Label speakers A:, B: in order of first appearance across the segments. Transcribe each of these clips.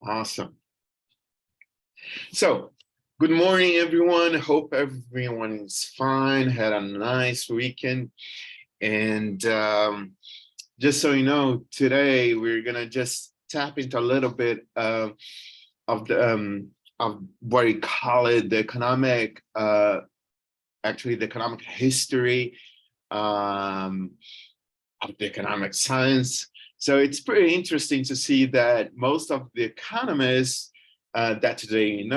A: Awesome. So, good morning, everyone. Hope everyone is fine, had a nice weekend. And just so you know, today we're gonna just tap into a little bit of the of what we call it, the economic, actually the economic history of the economic science. So it's pretty interesting to see that most of the economists that today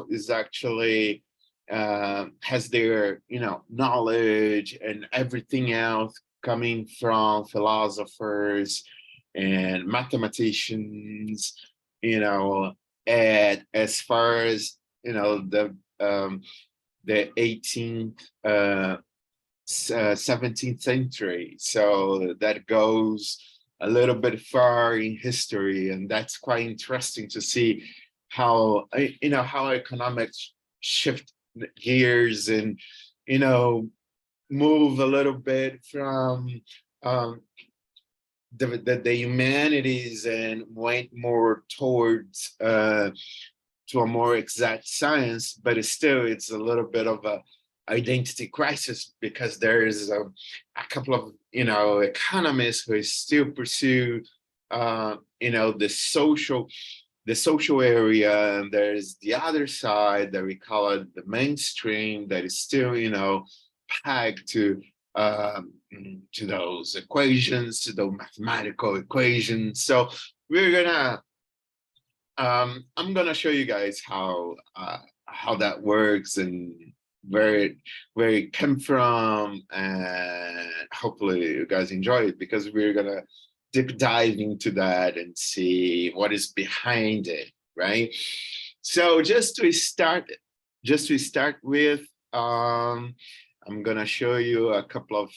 A: is actually has their knowledge and everything else coming from philosophers and mathematicians, and as far as the 18th 17th century. So that goes a little bit far in history, and that's quite interesting to see how how economics shift gears and move a little bit from the humanities and went more towards to a more exact science, but it's a little bit of a identity crisis, because there is a couple of economists who still pursue the social area, and there's the other side that we call it the mainstream, that is still pegged to those equations, to the mathematical equations. So we're gonna I'm gonna show you guys how that works and where it came from, and hopefully you guys enjoy it, because we're gonna deep dive into that and see what is behind it, right? So just to start with, I'm gonna show you a couple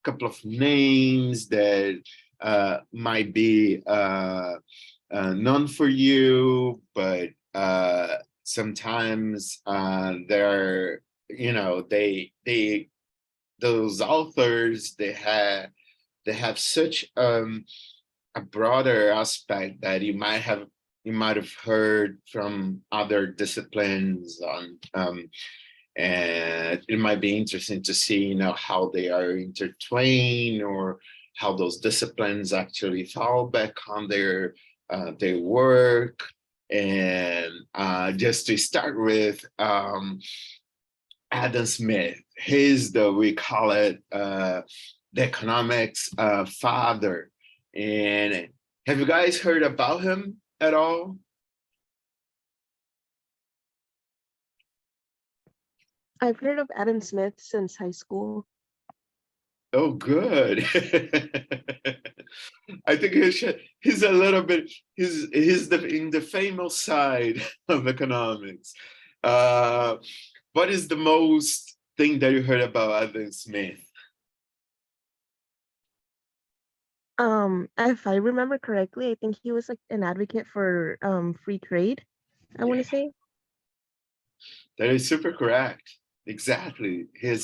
A: of names that might be known for you, but sometimes they're those authors, they have such a broader aspect that you might have heard from other disciplines on, and it might be interesting to see how they are intertwined, or how those disciplines actually fall back on their work. And just to start with, Adam Smith, we call it the economics father. And have you guys heard about him at all?
B: I've heard of Adam Smith since high school.
A: Oh, good. I think he's a little bit, he's in the famous side of economics. What is the most thing that you heard about Adam Smith?
B: If I remember correctly, I think he was like an advocate for free trade, I want to say.
A: That is super correct. Exactly. He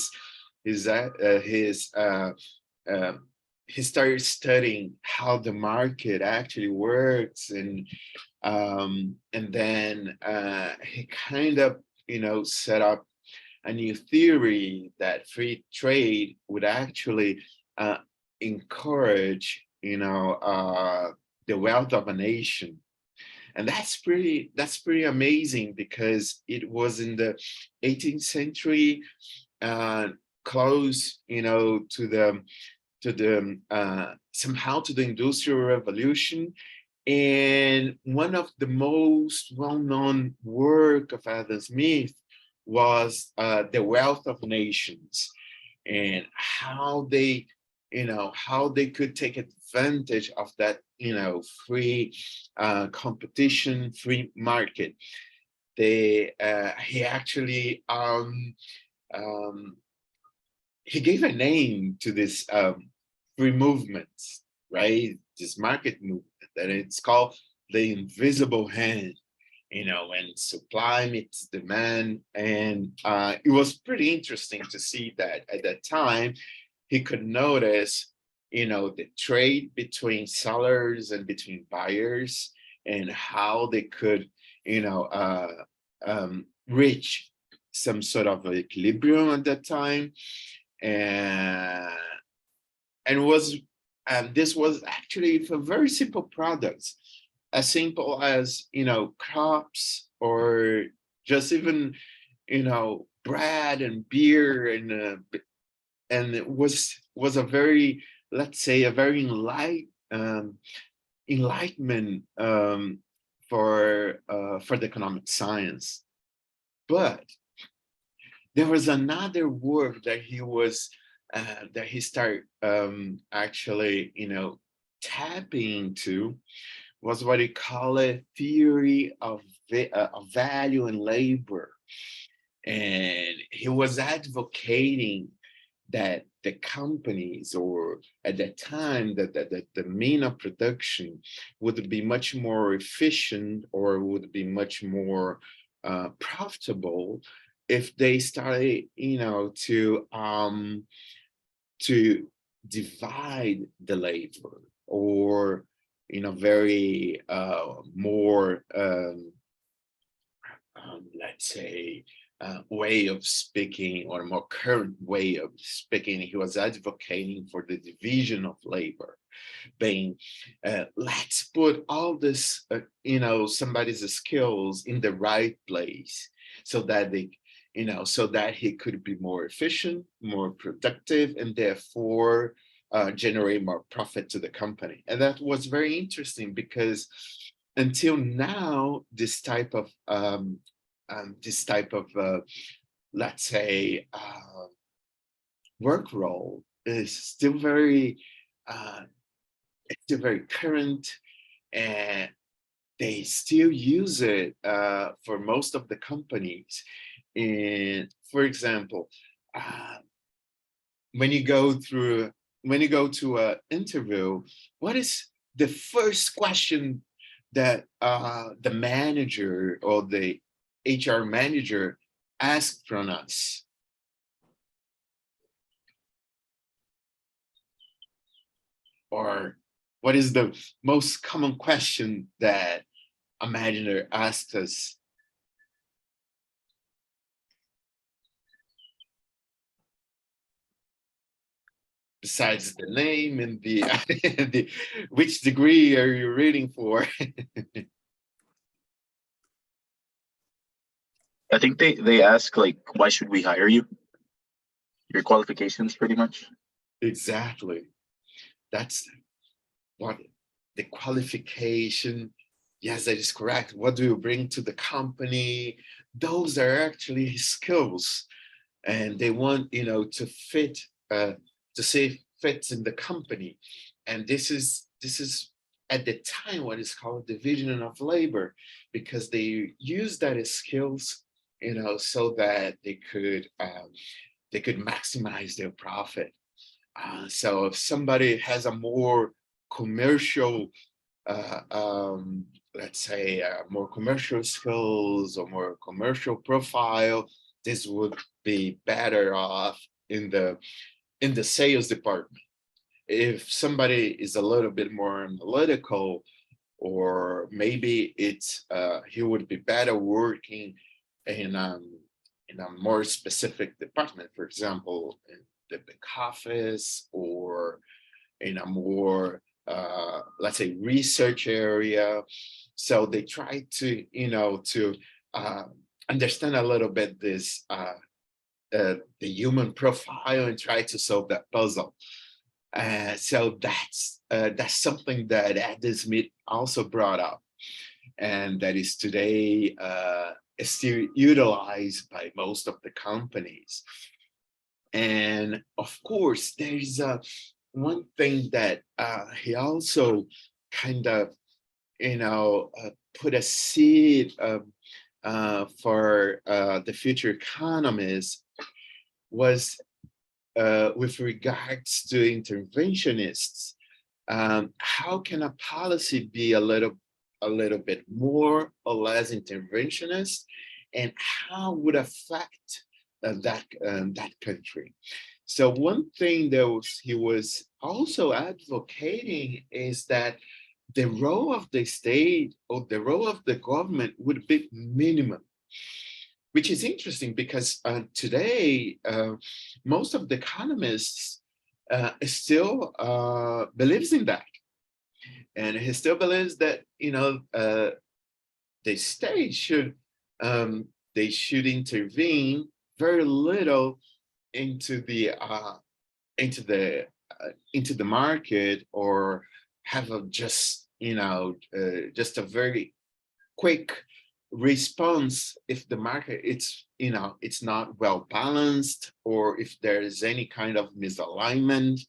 A: started studying how the market actually works, and then he kind of set up a new theory that free trade would actually encourage the wealth of a nation. And that's pretty amazing, because it was in the 18th century, close to the somehow to the Industrial Revolution. And one of the most well-known work of Adam Smith was The Wealth of Nations, and how they could take advantage of that free competition, free market. He actually he gave a name to this free movement, right? This market movement, and it's called the invisible hand. When supply meets demand. And it was pretty interesting to see that at that time he could notice the trade between sellers and between buyers, and how they could, reach some sort of equilibrium at that time. And was this was actually for very simple products, as simple as crops, or just even bread and beer, and it was a very, let's say, a very enlightenment for the economic science. But there was another work that he started actually tapping into, was what he called a theory of value and labor. And he was advocating that the companies, or at that time, that the mean of production would be much more efficient, or would be much more profitable, if they started to divide the labor, or very more let's say way of speaking, or a more current way of speaking. He was advocating for the division of labor, being let's put all this somebody's skills in the right place, so that they so that he could be more efficient, more productive, and therefore generate more profit to the company. And that was very interesting, because until now, this type of let's say work role is still very current, and they still use it for most of the companies. And for example, when you go to an interview, what is the first question that the manager or the HR manager asks from us? Or what is the most common question that a manager asks us? Besides the name and the which degree are you reading for?
C: I think they ask, like, why should we hire you? Your qualifications, pretty much.
A: Exactly. That's what the qualification. Yes, that is correct. What do you bring to the company? Those are actually his skills, and they want to fit to say fits in the company. And this is at the time what is called division of labor, because they use that as skills so that they could maximize their profit. So if somebody has a more commercial let's say more commercial skills, or more commercial profile, this would be better off in the sales department. If somebody is a little bit more analytical, or maybe it's he would be better working in a more specific department, for example, in the back office, or in a more let's say research area. So they try to understand a little bit this the human profile, and try to solve that puzzle. So that's something that Adam Smith also brought up, and that is today is still utilized by most of the companies. And of course, there's one thing that he also kind of put a seed for the future economists, was with regards to interventionists. How can a policy be a little bit more or less interventionist, and how would affect that country? So one thing that he was also advocating is that the role of the state or the role of the government would be minimum, which is interesting because today most of the economists still believes in that, and he still believes that the state should they should intervene very little into the into the market, or have a just just a very quick response if the market it's not well balanced, or if there is any kind of misalignment.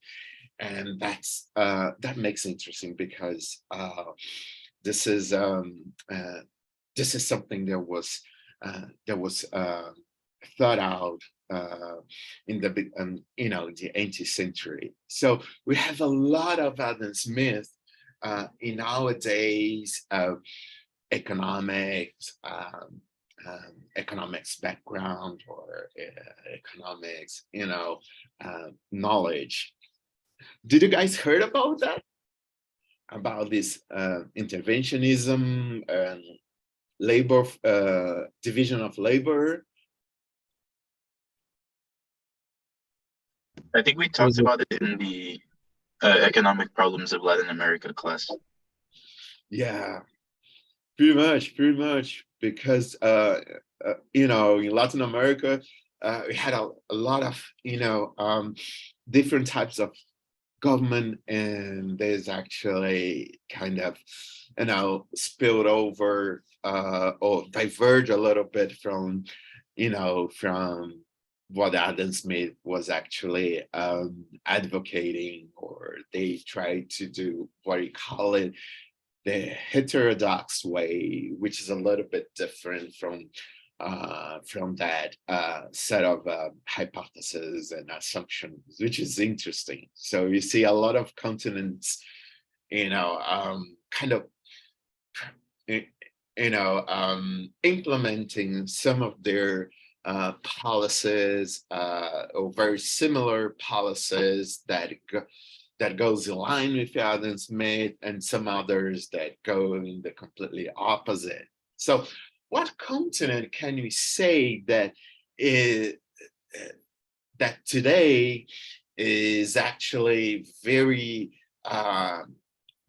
A: And that makes interesting because this is something that was thought out in the the 18th century. So we have a lot of Adam Smith in nowadays economics economics background, or economics knowledge. Did you guys heard about that, about this interventionism and labor division of labor?
C: I think we talked about it in the economic problems of Latin America class.
A: Yeah, pretty much, because in Latin America we had a lot of different types of government, and there's actually kind of spilled over or diverge a little bit from from what Adam Smith was actually advocating, or they tried to do what he called it the heterodox way, which is a little bit different from that set of hypotheses and assumptions, which is interesting. So you see a lot of continents, kind of, implementing some of their policies or very similar policies that goes in line with Adam Smith, and some others that go in the completely opposite. So what continent can we say that that today is actually very that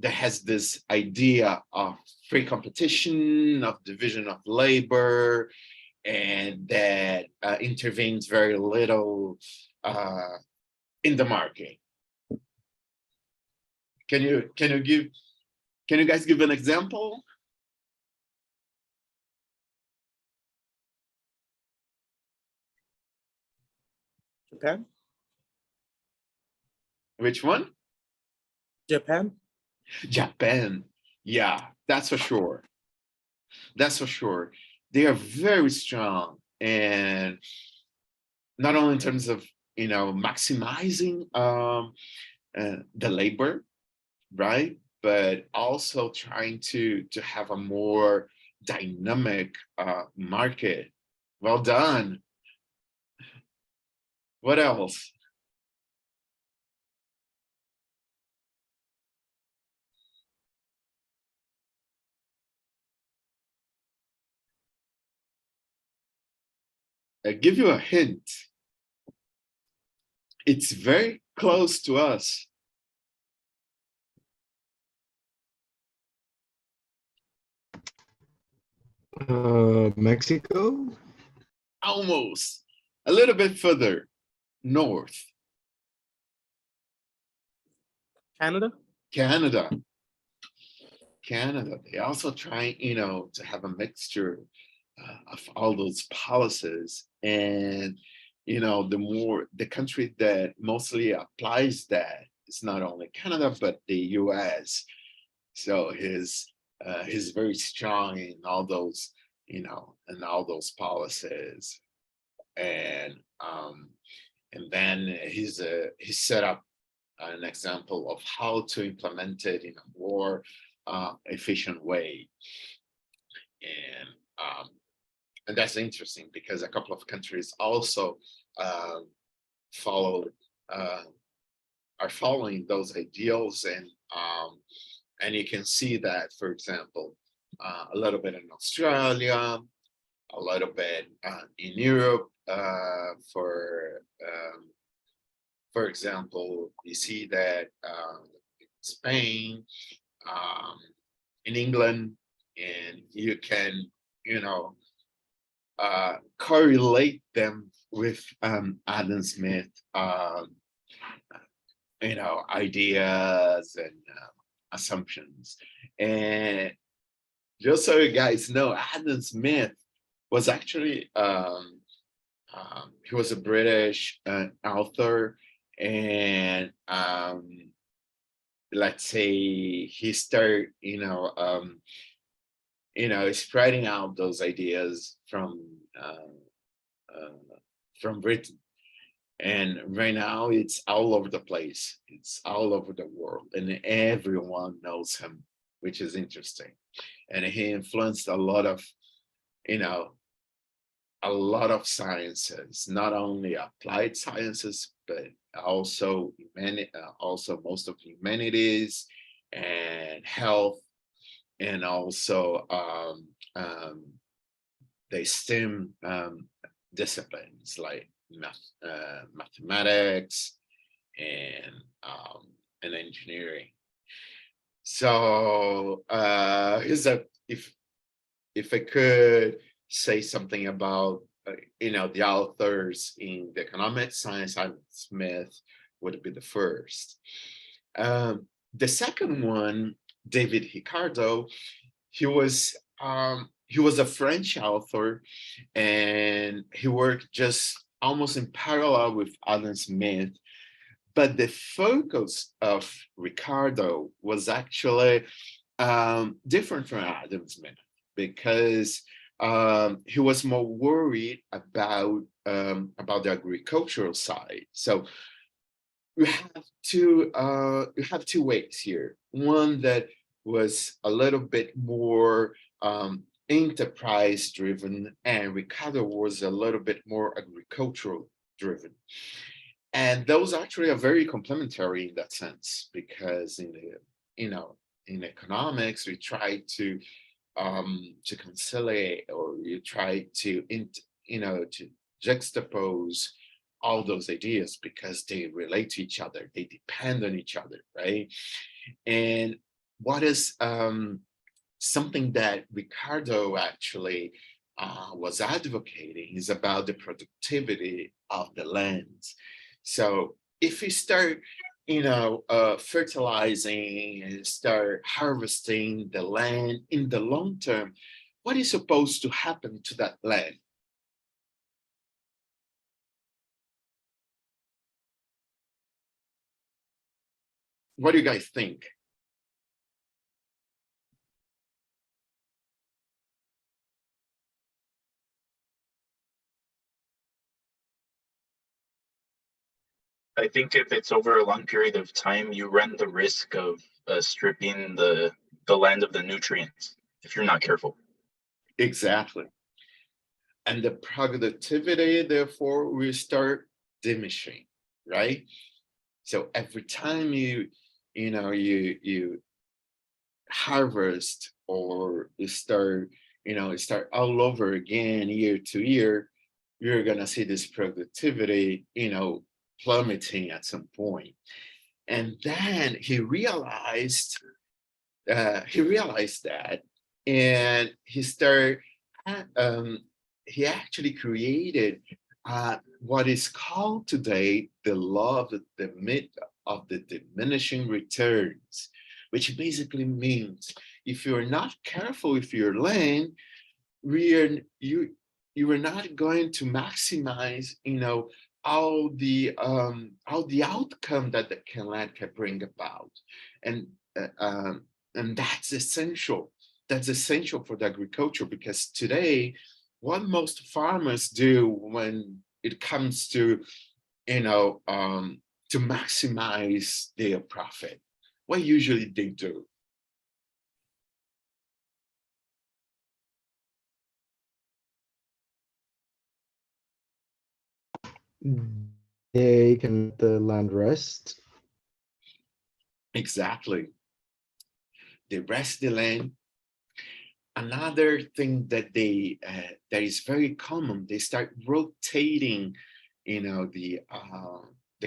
A: has this idea of free competition, of division of labor, and that intervenes very little in the market? Can you guys give an example?
D: Japan.
A: Which one?
D: Japan.
A: Japan. Yeah, that's for sure. That's for sure. They are very strong, and not only in terms of maximizing the labor, right? But also trying to have a more dynamic market. Well done. What else? I give you a hint. It's very close to us.
E: Mexico?
A: Almost. A little bit further north.
D: Canada.
A: Canada. They also try, to have a mixture of all those policies. And, the country that mostly applies that is not only Canada, but the US. So he's very strong in all those, in all those policies. And then he's set up an example of how to implement it in a more efficient way. And that's interesting because a couple of countries also are following those ideals, and And you can see that, for example, a little bit in Australia, a little bit in Europe. For example, you see that in Spain, um, in England, and you can, you know, correlate them with Adam Smith, you know, ideas and assumptions. And just so you guys know, Adam Smith was actually he was a British author, and let's say he started, spreading out those ideas from Britain. And right now it's all over the place. It's all over the world, and everyone knows him, which is interesting. And he influenced a lot of, sciences, not only applied sciences, but also also most of humanities and health, and also the STEM disciplines like mathematics and engineering. So if I could say something about the authors in the economic science, Adam Smith would be the first. The second one, David Ricardo, he was a French author, and he worked just almost in parallel with Adam Smith. But the focus of Ricardo was actually different from Adam Smith, because he was more worried about the agricultural side. So you have two ways here. One that was a little bit more enterprise driven, and Ricardo was a little bit more agricultural driven. And those actually are very complementary in that sense, because in economics, we try to conciliate, or you try to juxtapose all those ideas, because they relate to each other, they depend on each other, right? And what is something that Ricardo actually was advocating is about the productivity of the land. So if we start fertilizing and start harvesting the land in the long term, what is supposed to happen to that land? What do you guys think?
C: I think if it's over a long period of time, you run the risk of stripping the land of the nutrients if you're not careful.
A: Exactly. And the productivity, therefore, will start diminishing, right? So every time you harvest, or you start all over again year to year, you're gonna see this productivity plummeting at some point. And then he realized that, and he actually created what is called today the law of the diminishing returns, which basically means if you're not careful with your land, you are not going to maximize all the outcome that the land can bring about. And that's essential. That's essential for the agriculture, because today, what most farmers do when it comes to to maximize their profit, what usually they do?
E: They can let the land rest.
A: Exactly. they rest the land. Another thing that that is very common, they start rotating, the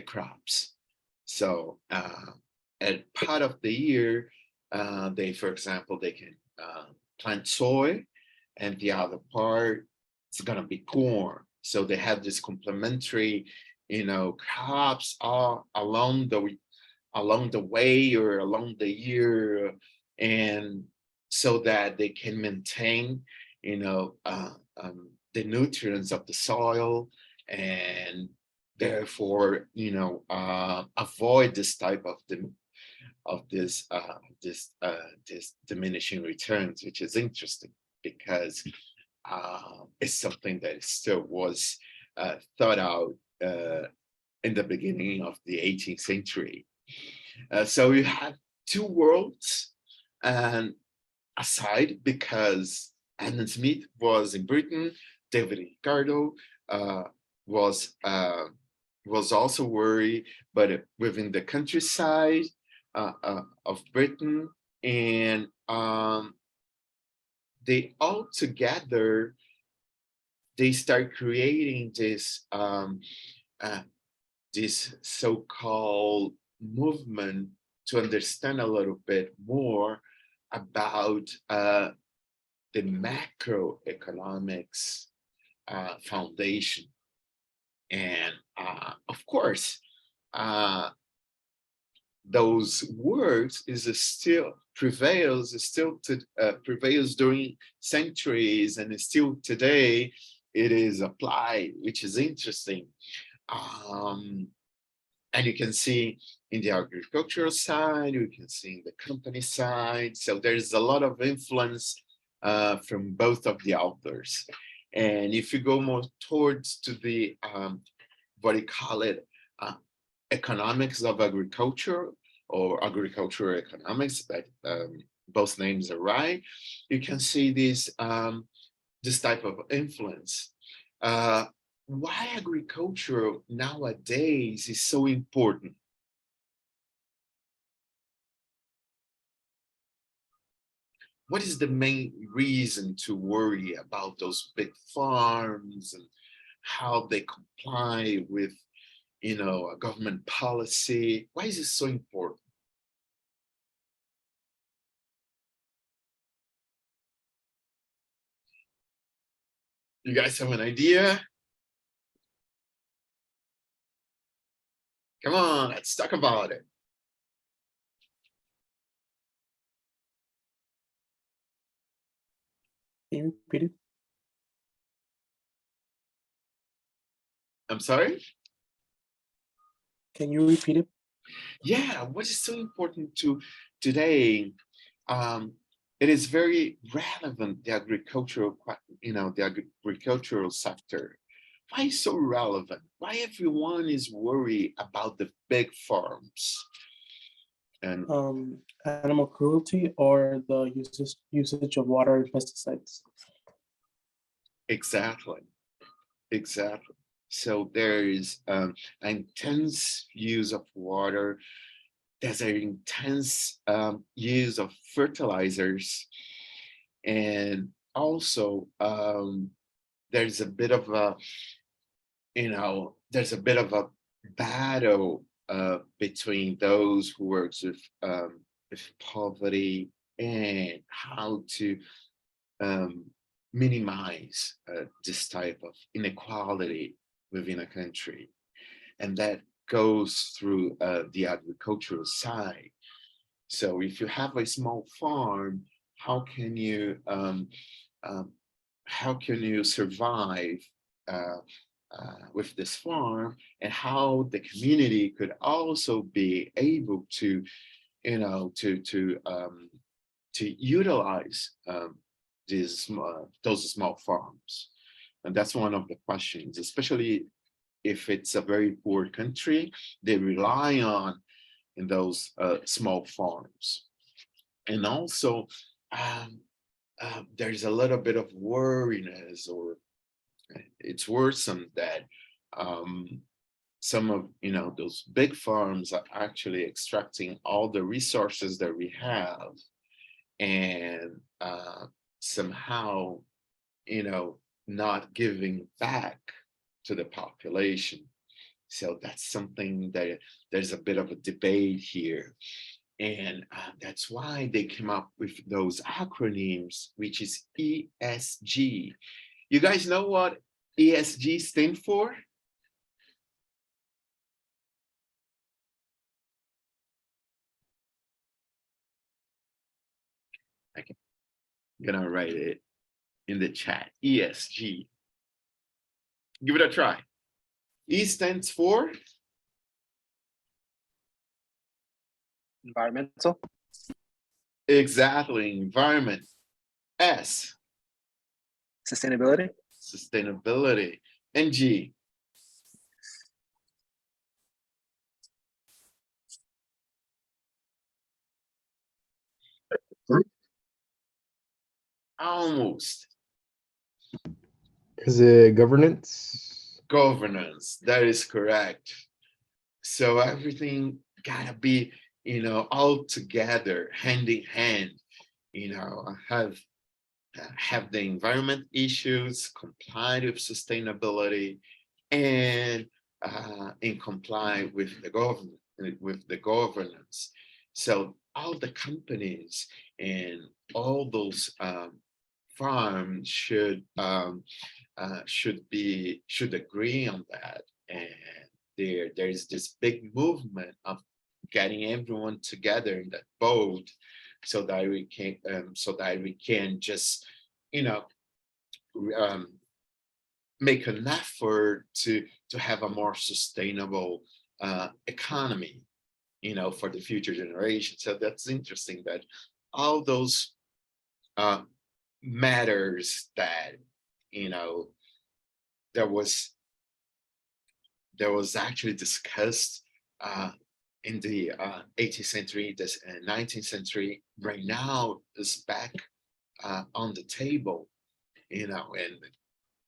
A: crops. So at part of the year, for example, they can plant soy, and the other part is gonna be corn. So they have this complementary, crops all along the way or along the year, and so that they can maintain, the nutrients of the soil, and therefore, avoid this type of this diminishing returns, which is interesting because it's something that still was thought out in the beginning of the 18th century. So you have two worlds and aside, because Adam Smith was in Britain, David Ricardo was also worried, but within the countryside of Britain, and they all together they start creating this so-called movement to understand a little bit more about the macroeconomics foundation. And of course, those words still prevails during centuries, and still today it is applied, which is interesting. And you can see in the agricultural side, you can see in the company side. So there's a lot of influence from both of the authors. And if you go more towards to the, what do you call it, economics of agriculture or agricultural economics, but both names are right, you can see this type of influence. Why agriculture nowadays is so important? What is the main reason to worry about those big farms and how they comply with, a government policy? Why is it so important? You guys have an idea? Come on, let's talk about it.
D: Can you repeat it?
A: I'm sorry?
D: Can you repeat it?
A: Yeah, what is so important to today? It is very relevant, the agricultural, the agricultural sector. Why is so relevant? Why everyone is worried about the big farms? And
D: Animal cruelty or the usage of water and pesticides.
A: exactly. So there is an intense use of water. There's an intense use of fertilizers, and also there's a bit of a battle between those who works with poverty and how to minimize this type of inequality within a country, and that goes through the agricultural side. So if you have a small farm, how can you survive with this farm, and how the community could also be able to, to utilize those small farms. And that's one of the questions, especially if it's a very poor country, they rely on in those small farms. And also, there's a little bit of worriness, or it's worrisome that some of those big farms are actually extracting all the resources that we have, and somehow, not giving back to the population. So that's something that there's a bit of a debate here. And that's why they came up with those acronyms, which is ESG. You guys know what ESG stands for? I'm gonna write it in the chat. ESG. Give it a try. E stands for
E: Environmental.
A: exactly environment. S,
E: Sustainability.
A: sustainability. And G, almost.
F: Is it governance?
A: Governance. That is correct. So everything gotta be, all together, hand in hand. Have the environment issues, comply with sustainability, and comply with the government, with the governance. So all the companies and all those farms should agree on that. And there's this big movement of getting everyone together in that boat, so that we can just make an effort to have a more sustainable economy, for the future generation. So that's interesting that all those matters that there was actually discussed in the 18th century, the 19th century, right now is back on the table,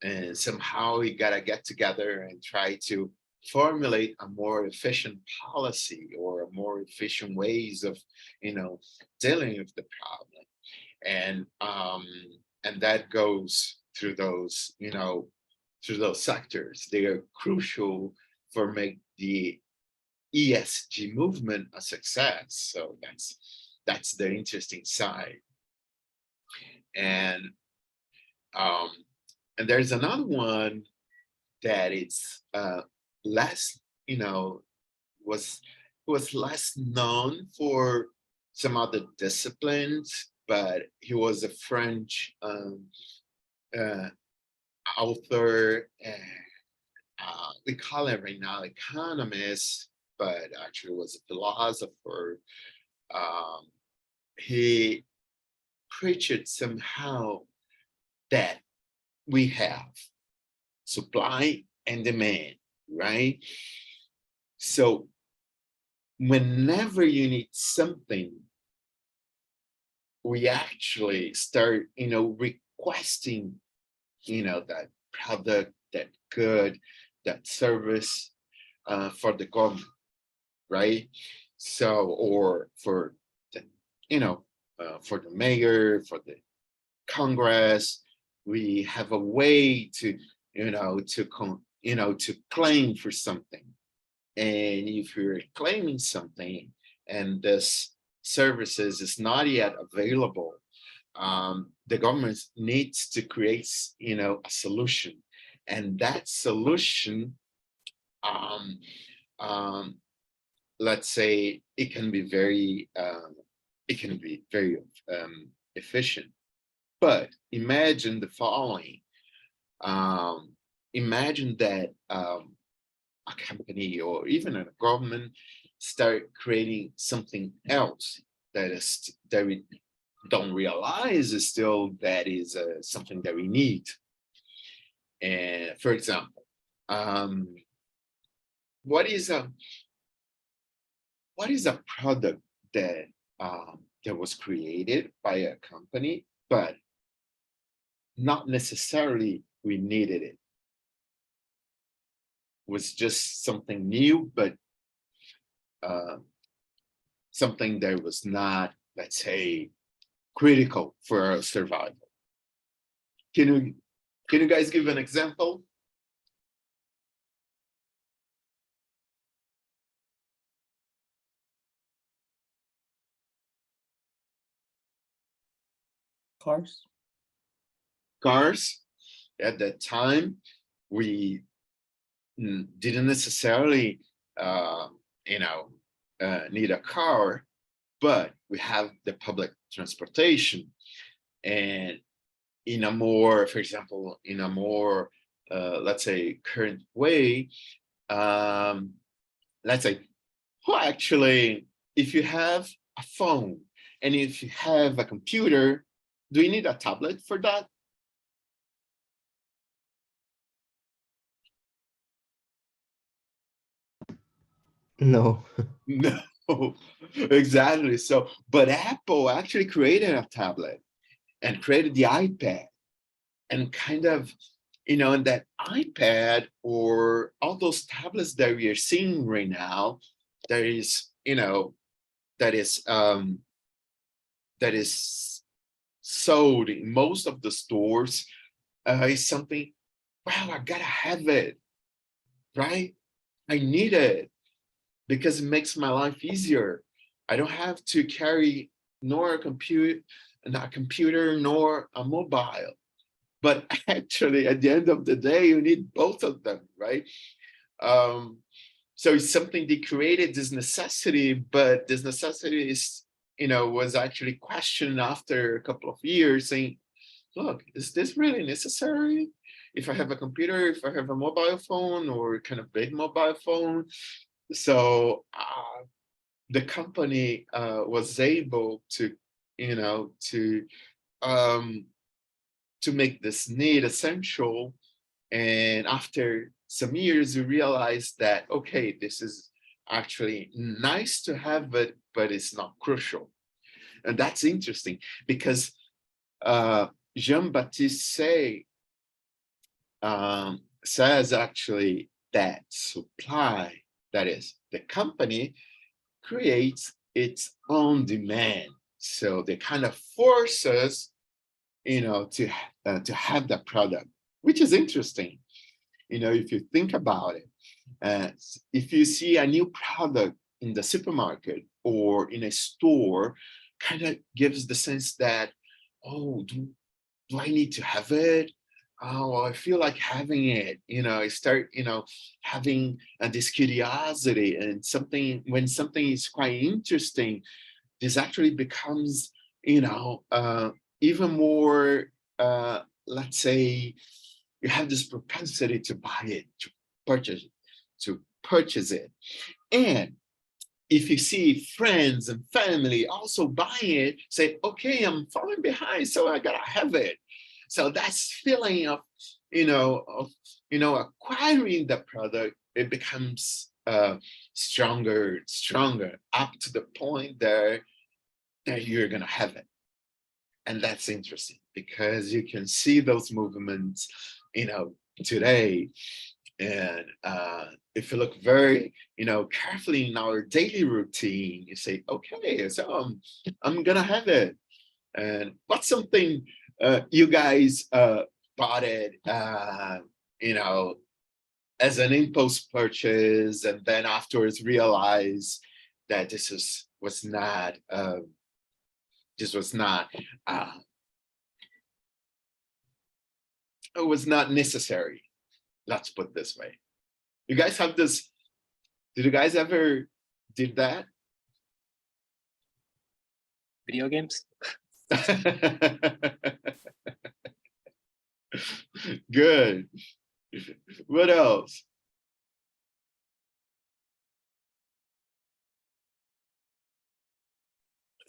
A: and somehow we gotta get together and try to formulate a more efficient policy or a more efficient ways of dealing with the problem. And that goes through those sectors. They are crucial for make the ESG movement a success. So that's the interesting side. And there's another one that it's less, was less known for some other disciplines, but he was a French author, and we call it right now economist, but actually was a philosopher. He preached somehow that we have supply and demand, right? So whenever you need something, we actually start, requesting, that product, that good, that service for the government, right? So, or for the, for the mayor, for the Congress, we have a way to, to claim for something. And if you're claiming something and this services is not yet available, the government needs to create, a solution. And that solution, let's say it can be very efficient. But imagine the following. Imagine that a company or even a government start creating something else that we don't realize is still that is something that we need. And for example, what is a product that that was created by a company, but not necessarily we needed it? Was just something new, but something that was not, let's say, critical for our survival. Can you guys give an example?
D: Cars.
A: Cars. At that time, we didn't necessarily, need a car, but we have the public transportation. And in a more, for example, in a more, let's say, current way, let's say, well, actually, if you have a phone and if you have a computer, do you need a tablet for that?
F: No.
A: No, exactly. So, but Apple actually created a tablet and created the iPad, and kind of, and that iPad or all those tablets that we are seeing right now, that is, that is sold in most of the stores, is something, wow, I gotta have it, right? I need it because it makes my life easier. I don't have to carry nor a computer nor a mobile. But actually, at the end of the day, you need both of them, right? So it's something they created this necessity, but this necessity is, was actually questioned after a couple of years, saying, look, is this really necessary? If I have a computer, if I have a mobile phone or kind of big mobile phone. So the company was able to, to make this need essential. And after some years, you realize that, okay, this is actually nice to have it, but it's not crucial. And that's interesting because Jean-Baptiste Say says actually that supply, that is, the company creates its own demand. So they kind of force us, to have that product, which is interesting. If you think about it, if you see a new product in the supermarket or in a store, kind of gives the sense that, oh, do I need to have it? Oh, I feel like having it. I start, having this curiosity, and when something is quite interesting, this actually becomes, even more, let's say, you have this propensity to buy it, to purchase it. And if you see friends and family also buying it, say, okay, I'm falling behind, so I gotta have it. So that's feeling of, acquiring the product, it becomes stronger, up to the point that you're gonna have it. And that's interesting because you can see those movements, today. And if you look very, carefully in our daily routine, you say, okay, so I'm gonna have it. And what's something you guys bought it, as an impulse purchase, and then afterwards realize that this was not it was not necessary. Let's put it this way. You guys have this, did you guys ever did that?
E: Video games.
A: Good. What else?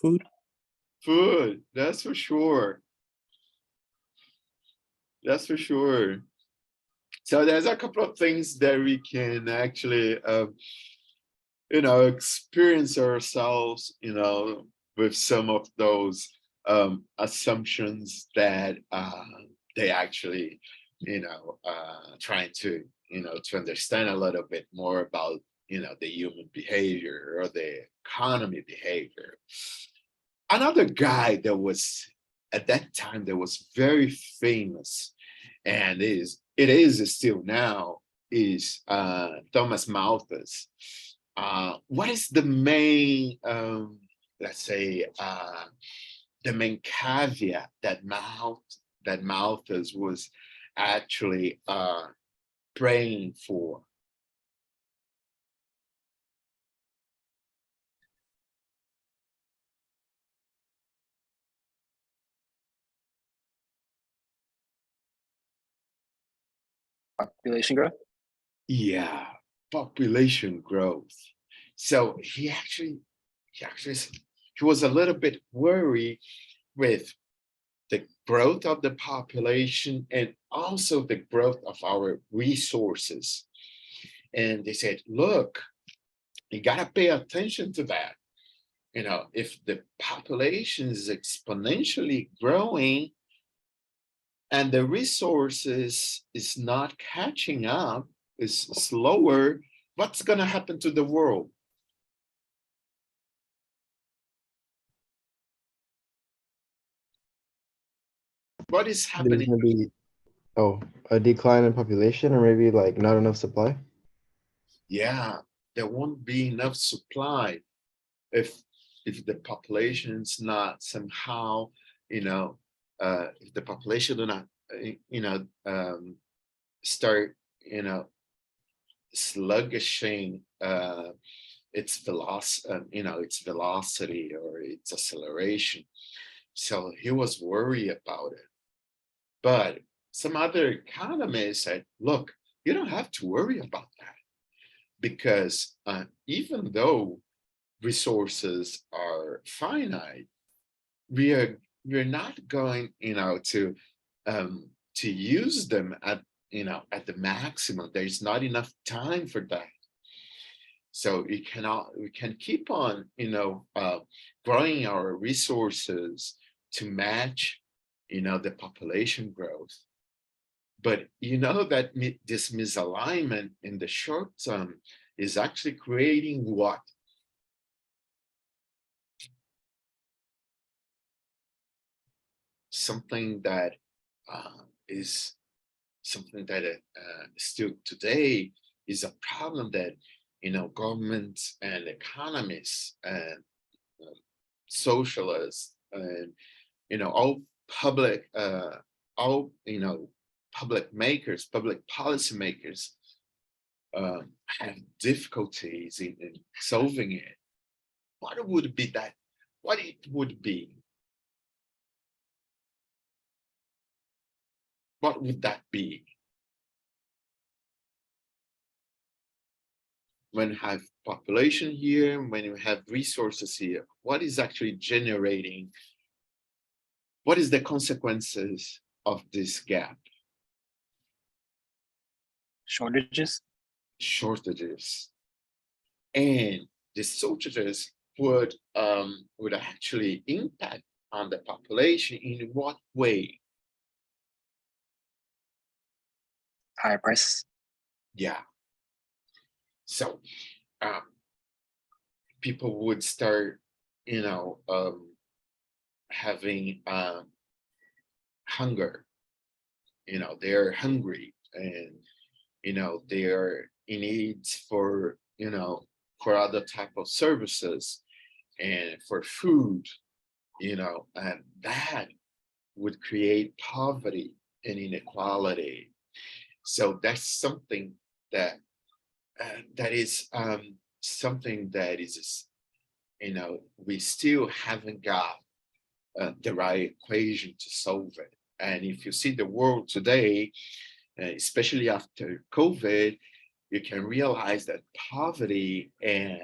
D: Food.
A: Food, that's for sure. That's for sure. So there's a couple of things that we can actually, experience ourselves, with some of those assumptions that they actually, trying to, to understand a little bit more about, the human behavior or the economy behavior. Another guy that was at that time that was very famous, and it is still now, is Thomas Malthus. What is the main, let's say, the main caveat that Malthus was actually praying for?
E: Population growth.
A: Yeah, population growth. So he was a little bit worried with the growth of the population and also the growth of our resources. And they said, look, you gotta pay attention to that. You know, if the population is exponentially growing and the resources is not catching up, is slower, what's gonna happen to the world? What is
F: There's
A: happening?
F: gonna be a decline in population, or maybe like not enough supply.
A: Yeah, there won't be enough supply if the population's not somehow, you know, if the population do not, start, sluggishing its velocity or its acceleration. So he was worried about it. But some other economists said, look, you don't have to worry about that, because even though resources are finite, we're not going, to use them at the maximum. There's not enough time for that. So we can keep on, growing our resources to match, the population growth. But that this misalignment in the short term is actually creating what? Something that is something that still today is a problem that governments and economists and socialists and all public public makers, public policy makers have difficulties in solving it. What would be that? What it would be? What would that be? When you have population here, when you have resources here, what is actually generating? What is the consequences of this gap?
E: Shortages.
A: Shortages. And the shortages would actually impact on the population in what way?
E: Higher prices.
A: Yeah. So people would start, having hunger. They're hungry, and they are in need for for other type of services and for food, and that would create poverty and inequality. So that's something that is something that is, we still haven't got the right equation to solve it. And if you see the world today, especially after COVID, you can realize that poverty and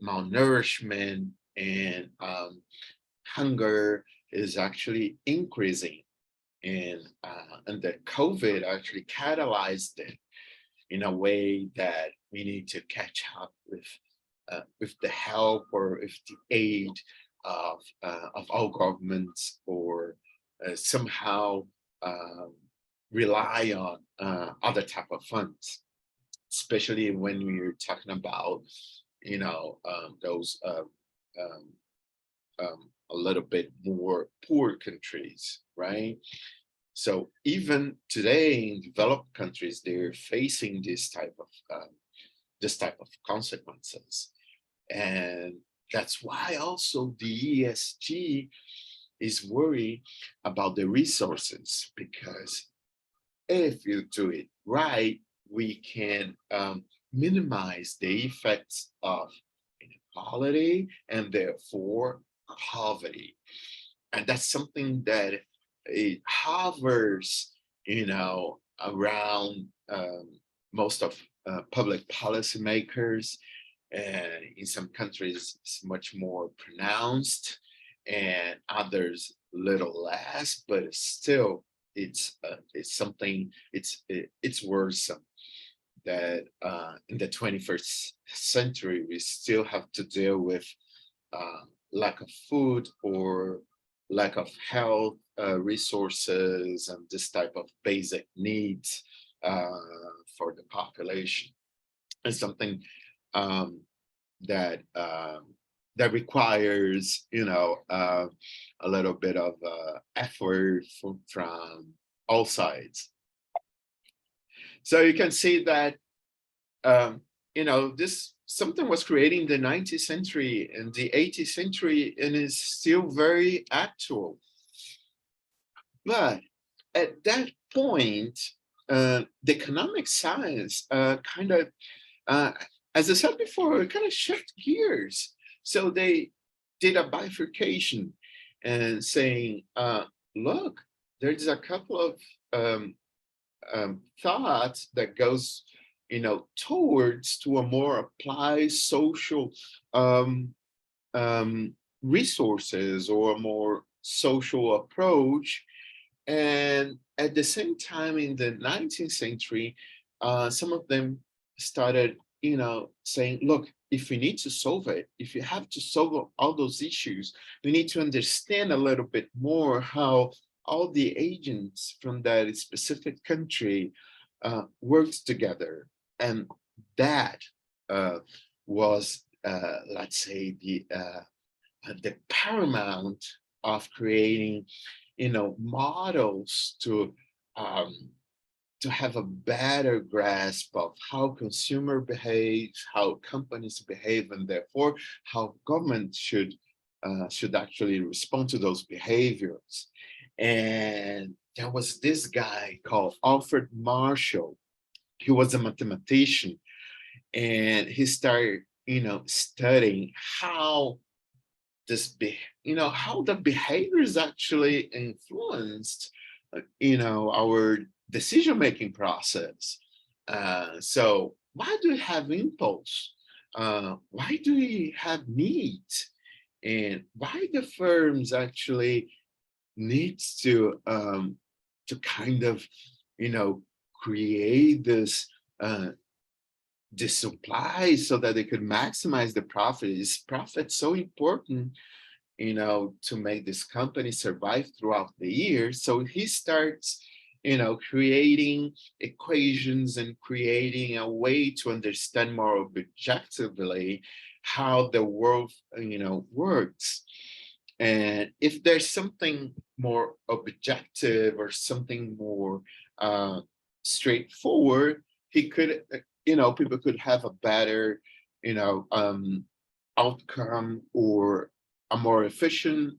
A: malnourishment and hunger is actually increasing. And the COVID actually catalyzed it in a way that we need to catch up with the help or with the aid of all governments, or somehow rely on other type of funds, especially when we're talking about those a little bit more poor countries, right? So even today in developed countries, they're facing this type of consequences. And that's why also the ESG is worried about the resources, because if you do it right, we can minimize the effects of inequality and therefore poverty. And that's something that it hovers, around most of public policymakers. And in some countries, it's much more pronounced, and others little less. But still, it's something. It's worrisome that in the 21st century we still have to deal with lack of food or lack of health resources and this type of basic needs for the population. It's something that that requires, a little bit of effort from all sides. So you can see that this something was created in the 19th century and the 18th century and is still very actual. But at that point, the economic science kind of, as I said before, kind of shift gears. So they did a bifurcation and saying, look, there's a couple of thoughts that goes, towards to a more applied social resources or a more social approach. And at the same time, in the 19th century, some of them started, saying, look, if we need to solve it, if you have to solve all those issues, we need to understand a little bit more how all the agents from that specific country worked together. And that was, let's say, the paramount of creating, models to have a better grasp of how consumer behaves, how companies behave, and therefore how government should actually respond to those behaviors. And there was this guy called Alfred Marshall. He was a mathematician, and he started, studying how how the behaviors actually influenced, our decision-making process. So why do we have impulse? Why do we have needs? And why the firms actually needs to kind of, create this supply so that they could maximize the profit? Is profit so important, to make this company survive throughout the year? So he starts, creating equations and creating a way to understand more objectively how the world, works. And if there's something more objective or something more straightforward, he could, people could have a better, outcome or a more efficient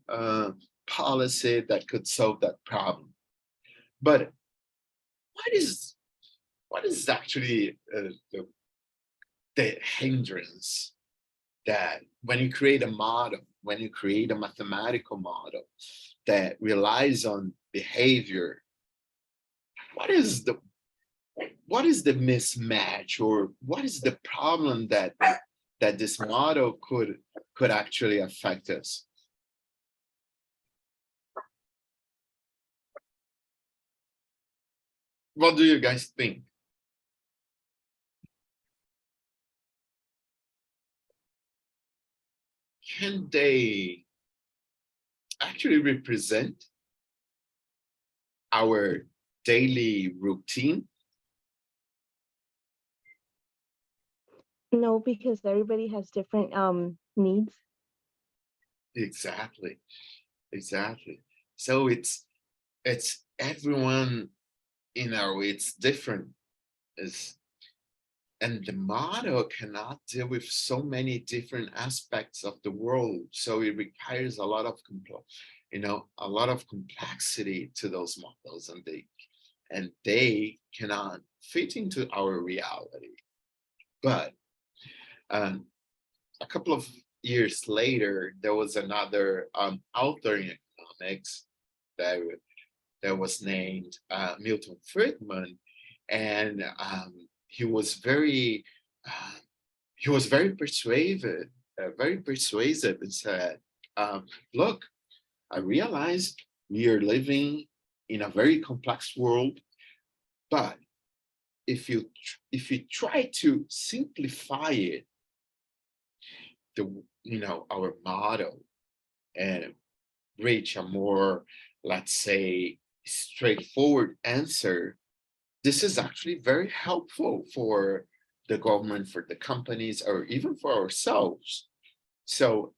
A: policy that could solve that problem. But what is actually the hindrance that when you create a model, when you create a mathematical model that relies on behavior, what is the mismatch, or what is the problem that this model could actually affect us? What do you guys think? Can they actually represent our daily routine?
B: No, because everybody has different needs.
A: Exactly, exactly. So it's everyone, it's different. Is And the model cannot deal with so many different aspects of the world. So it requires a lot of a lot of complexity to those models, and they cannot fit into our reality. But um, a couple of years later, there was another author in economics that was named Milton Friedman, and he was very uh, very persuasive, and said, "Look, I realized we are living in a very complex world, but if you try to simplify it, our model, and reach a more, let's say, straightforward answer, this is actually very helpful for the government, for the companies, or even for ourselves." So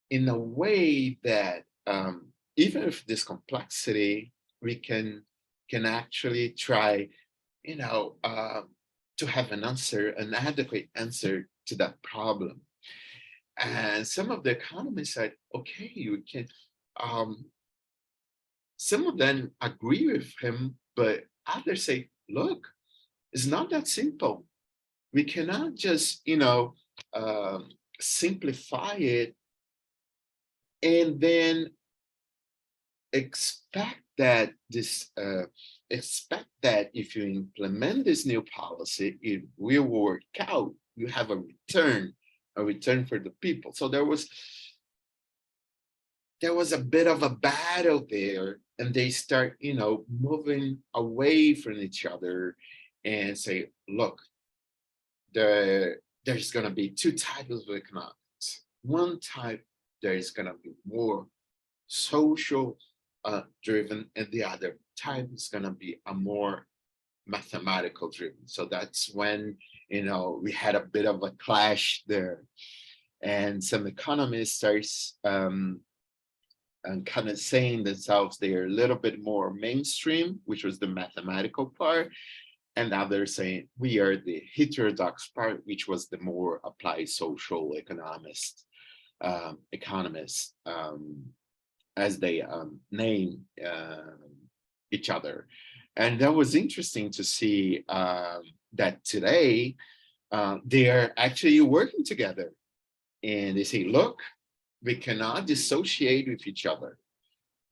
A: in a way that even with this complexity, we can actually try, you know, uh, to have an adequate answer to that problem. And some of the economists said, okay, you can, um, some of them agree with him, but others say, look, it's not that simple. We cannot just, simplify it and then expect that if you implement this new policy, it will work out. You have a return for the people. So there was a bit of a battle there, and they start, moving away from each other and say, look, there's going to be two types of economics. One type, there is going to be more social driven, and the other type is going to be a more mathematical driven. So that's when, we had a bit of a clash there, and some economists starts and kind of saying themselves they're a little bit more mainstream, which was the mathematical part, and others saying we are the heterodox part, which was the more applied social economists, as they name each other. And that was interesting to see that today they are actually working together, and they say, look, we cannot dissociate with each other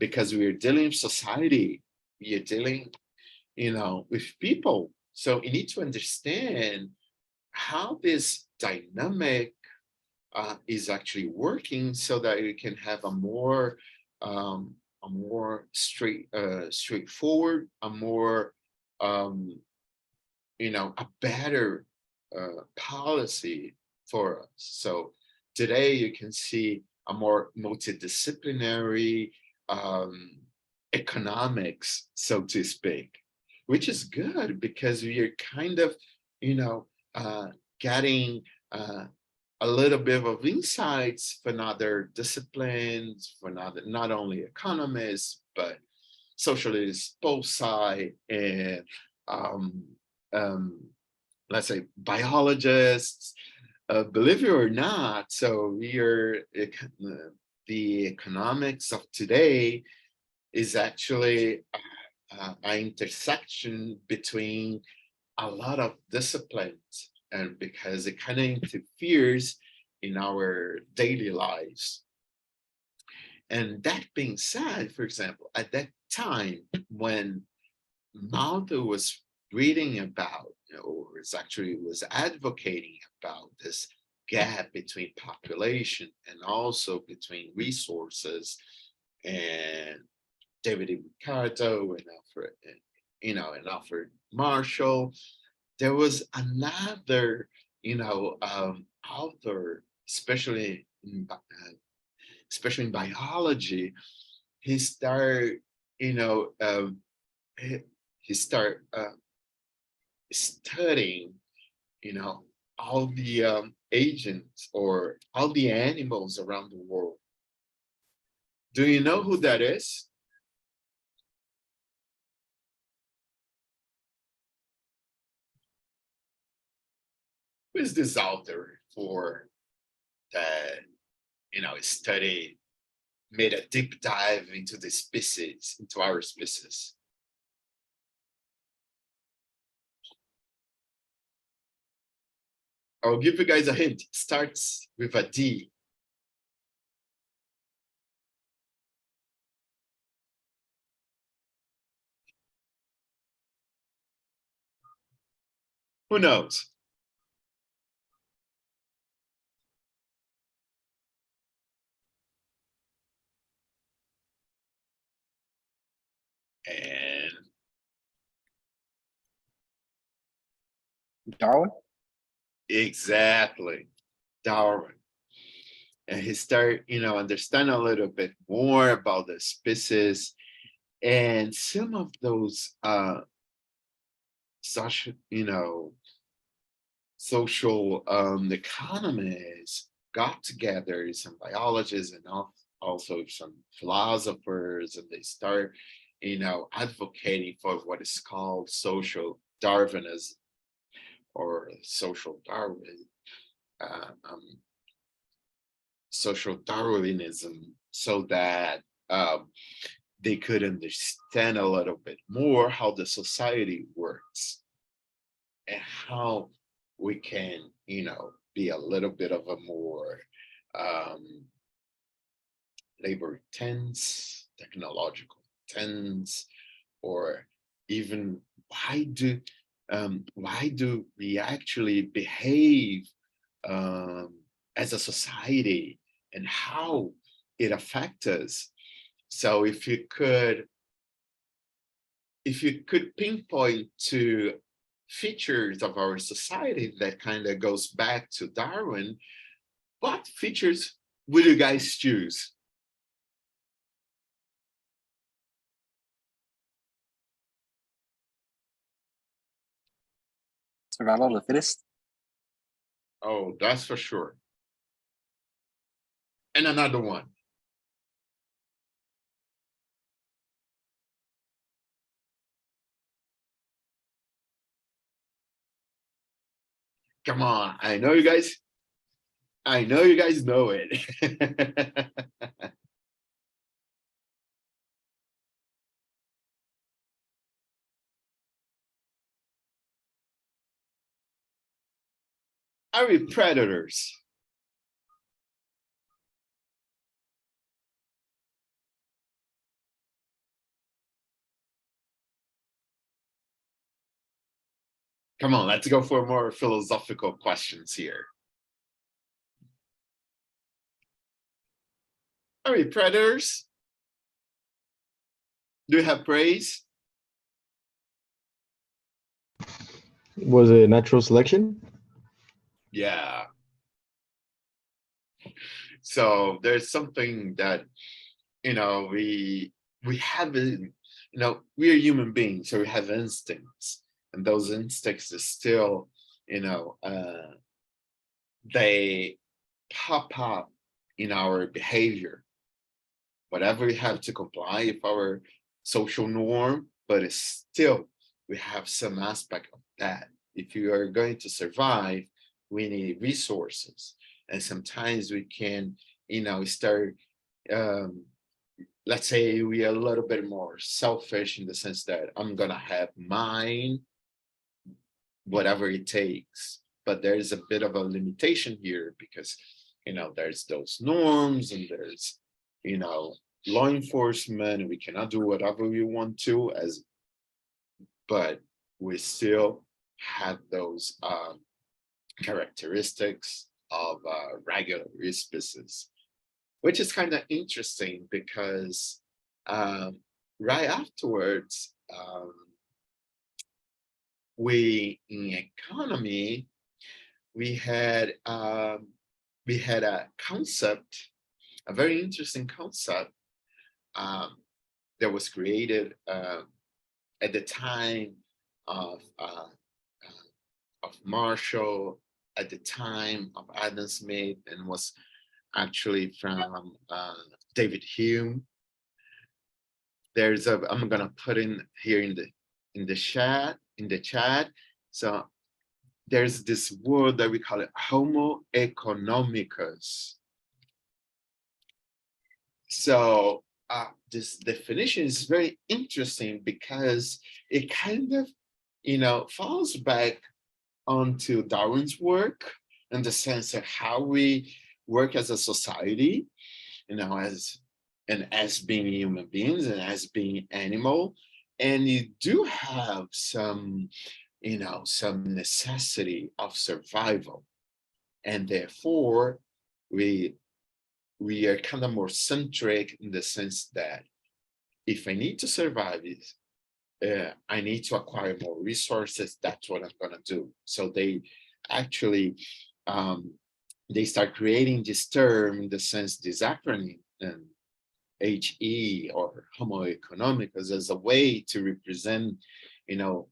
A: because we are dealing with society, we are dealing, with people. So you need to understand how this dynamic is actually working, so that you can have a more straightforward, a better policy for us. So today you can see a more multidisciplinary economics, so to speak, which is good because we are kind of, getting a little bit of insights from other disciplines, not only economists, but socialists, both sides, and um, um, let's say biologists, believe it or not. So the economics of today is actually an intersection between a lot of disciplines, and because it kind of interferes in our daily lives. And that being said, for example, at that time when Malta was reading about, or was advocating about this gap between population and also between resources, and David Ricardo and Alfred Marshall, there was another, author, especially in biology. He started, he started studying, all the agents or all the animals around the world, Do you know who that is? Who is this author for that, study, made a deep dive into the species, into our species? I'll give you guys a hint. Starts with a D. Who knows? And
E: Darwin?
A: exactly, Darwin. And he started, understand a little bit more about the species and some of those social, social economies got together, some biologists and also some philosophers, and they start, advocating for what is called social Darwinism or social Darwinism, so that they could understand a little bit more how the society works and how we can, be a little bit of a more labor intense, technological intense, or even why do we actually behave as a society and how it affects us? So if you could pinpoint to features of our society that kind of goes back to Darwin, what features would you guys choose?
E: Survival of the fittest?
A: Oh, that's for sure. And another one. Come on, I know you guys know it. Are we predators? Come on, let's go for more philosophical questions here. Are we predators? Do you have praise?
F: Was it natural selection?
A: Yeah. So there's something that, we have, we are human beings, so we have instincts, and those instincts are still, they pop up in our behavior. Whatever we have to comply with our social norm, but it's still, we have some aspect of that. If you are going to survive, we need resources. And sometimes we can, start, let's say we are a little bit more selfish in the sense that I'm gonna have mine, whatever it takes. But there's a bit of a limitation here because, there's those norms and there's, law enforcement, and we cannot do whatever we want to, but we still have those characteristics of regular species, which is kind of interesting because right afterwards, in economy, we had a concept, a very interesting concept that was created at the time of Marshall, at the time of Adam Smith, and was actually from David Hume. There's a, I'm gonna put in here in the chat. So there's this word that we call it Homo economicus. So this definition is very interesting because it kind of, falls back onto Darwin's work in the sense of how we work as a society, as being human beings and as being animal. And you do have some, some necessity of survival. And therefore, we are kind of more centric in the sense that if I need to survive it, I need to acquire more resources. That's what I'm gonna do. So they actually, they start creating this term in the sense, this acronym, HE or Homo economicus, as a way to represent, the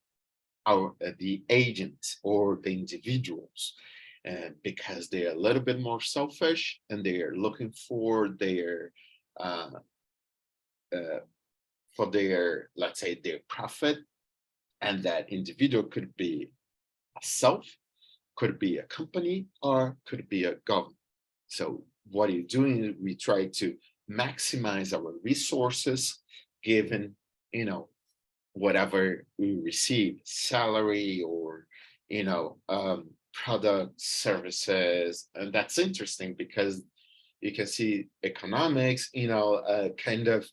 A: agents or the individuals, because they are a little bit more selfish and they are looking for their, let's say, their profit. And that individual could be a self, could be a company, or could be a government. So what you're doing is we try to maximize our resources given, whatever we receive, salary or, product, services. And that's interesting because you can see economics, kind of,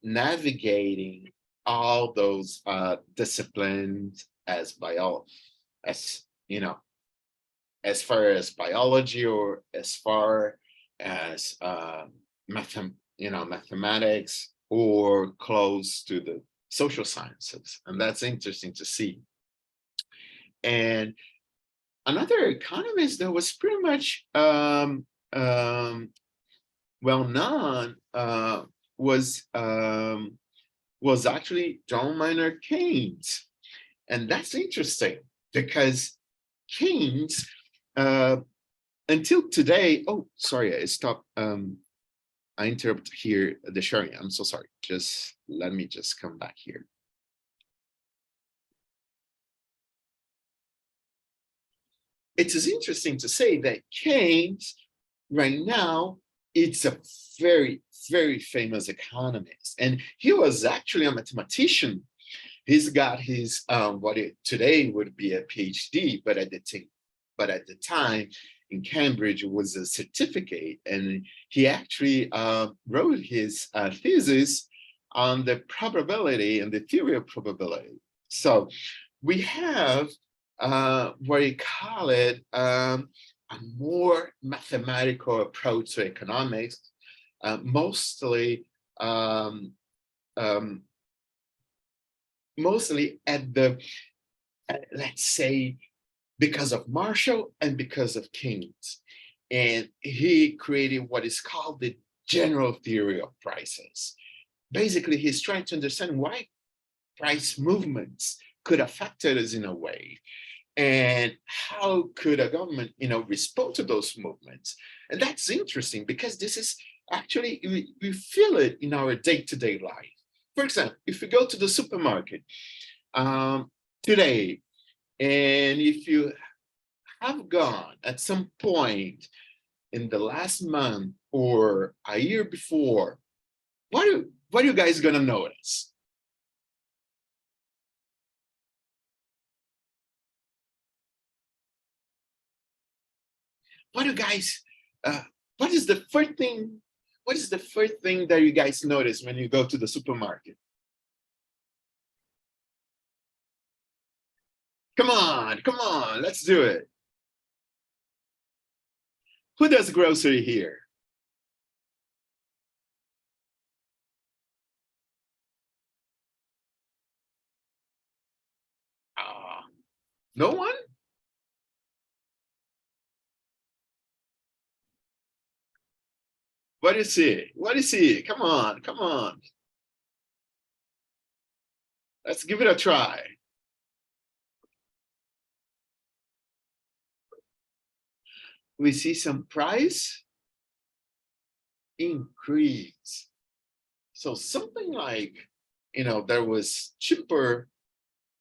A: navigating all those disciplines as as far as biology or as far as mathematics or close to the social sciences. And that's interesting to see. And another economist that was pretty much well known was actually John Maynard Keynes. And that's interesting because Keynes, until today, oh, sorry, I stopped. I interrupt here the sharing. I'm so sorry. Just let me just come back here. It is interesting to say that Keynes, right now, it's a very, very famous economist. And he was actually a mathematician. He's got his, today would be a PhD, but at the time in Cambridge, it was a certificate. And he actually wrote his thesis on the probability and the theory of probability. So we have what you call it, a more mathematical approach to economics, mostly at the, let's say, because of Marshall and because of Keynes. And he created what is called the general theory of prices. Basically, he's trying to understand why price movements could affect us in a way. And how could a government, respond to those movements? And that's interesting because this is actually, we feel it in our day-to-day life. For example, if you go to the supermarket today, and if you have gone at some point in the last month or a year before, what are you guys gonna notice? What do you guys, what is the first thing that you guys notice when you go to the supermarket? Come on, let's do it. Who does grocery here? No one? What do you see? What do you see? Come on. Let's give it a try. We see some price. increase. So something like, there was cheaper,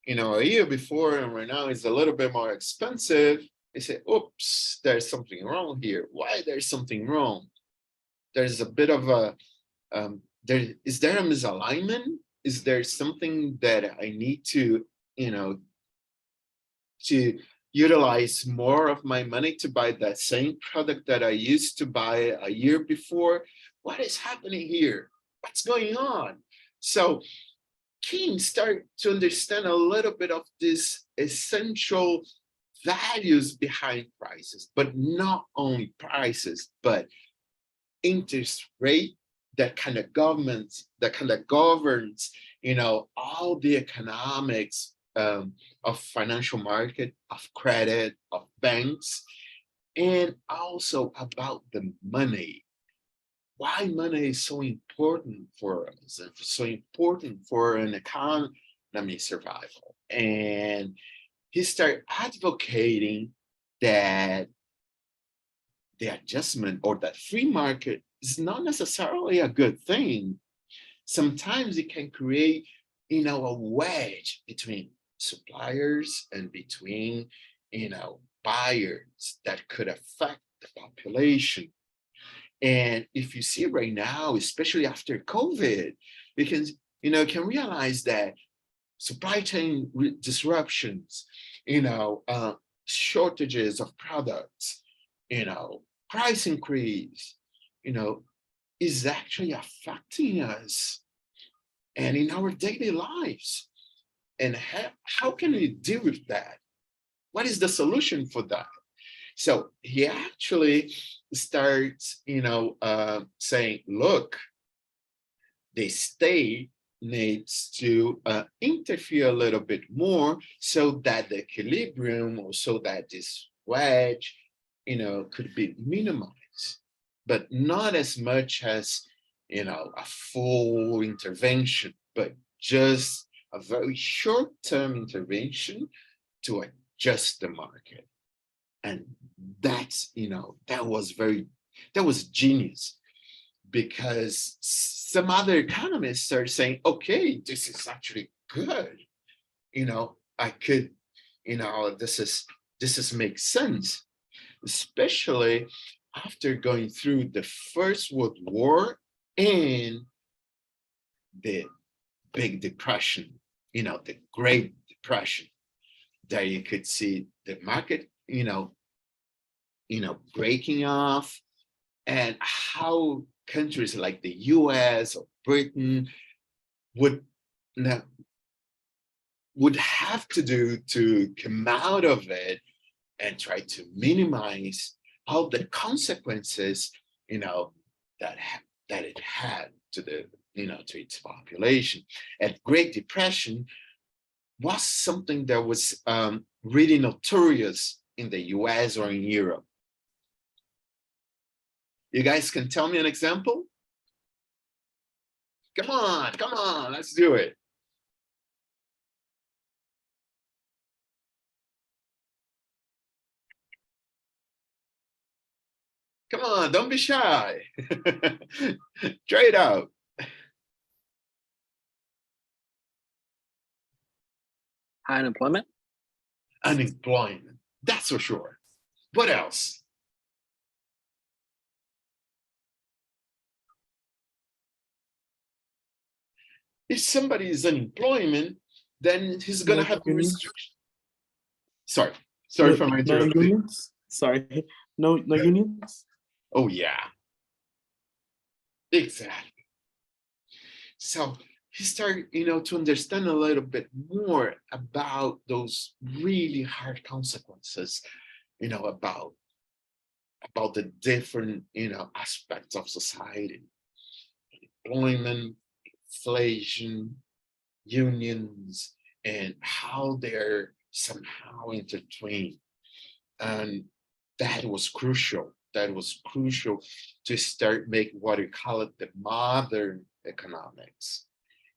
A: a year before, and right now it's a little bit more expensive. They say, oops, there's something wrong here. Why there's something wrong? There's a bit of a, is there a misalignment? Is there something that I need to, to utilize more of my money to buy that same product that I used to buy a year before? What is happening here? What's going on? So kings start to understand a little bit of this essential values behind prices, but not only prices, but interest rate that kind of governs, all the economics of financial market, of credit, of banks, and also about the money. Why money is so important for us, and so important for an economy survival. And he started advocating that the adjustment or that free market is not necessarily a good thing. Sometimes it can create, a wedge between suppliers and between, buyers that could affect the population. And if you see right now, especially after COVID, because can realize that supply chain disruptions, shortages of products, price increase, is actually affecting us and in our daily lives. And how can we deal with that? What is the solution for that? So he actually starts, saying, look, the state needs to interfere a little bit more so that the equilibrium, or so that this wedge, could be minimized, but not as much as, a full intervention, but just a very short-term intervention to adjust the market. And that's, that was genius, because some other economists are saying, okay, this is actually good. I could, this makes sense, especially after going through the First World War and the Big Depression, the Great Depression, that you could see the market, breaking off, and how countries like the US or Britain would have to do to come out of it and try to minimize all the consequences, that it had to the, to its population. And Great Depression was something that was really notorious in the US or in Europe. You guys can tell me an example? Come on, let's do it. Come on, don't be shy. Try it out.
E: High unemployment.
A: Unemployment, that's for sure. What else? If somebody is unemployment, then he's gonna
D: No
A: have a
D: unions.
A: restriction. Sorry
D: No,
A: for my
D: no
A: interrupting.
D: unions. Sorry, no unions.
A: Oh yeah, exactly. So he started, to understand a little bit more about those really hard consequences, about the different, aspects of society: employment, inflation, unions, and how they're somehow intertwined. And that was crucial. That was crucial to start making what we call it the modern economics,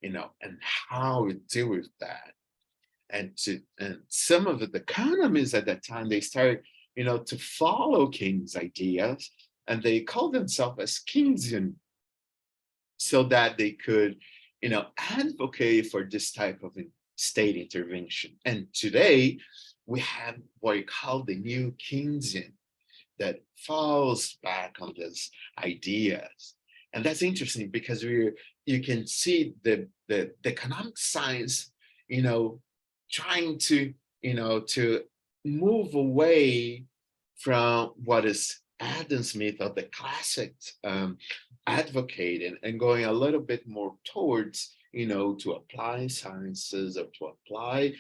A: and how we deal with that. And some of the economists at that time, they started, to follow King's ideas and they called themselves as Keynesian, so that they could, advocate for this type of state intervention. And today we have what we call the new Keynesian that falls back on these ideas. And that's interesting because you can see the economic science, trying to, to move away from what is Adam Smith or the classic advocating and going a little bit more towards, to apply sciences or to apply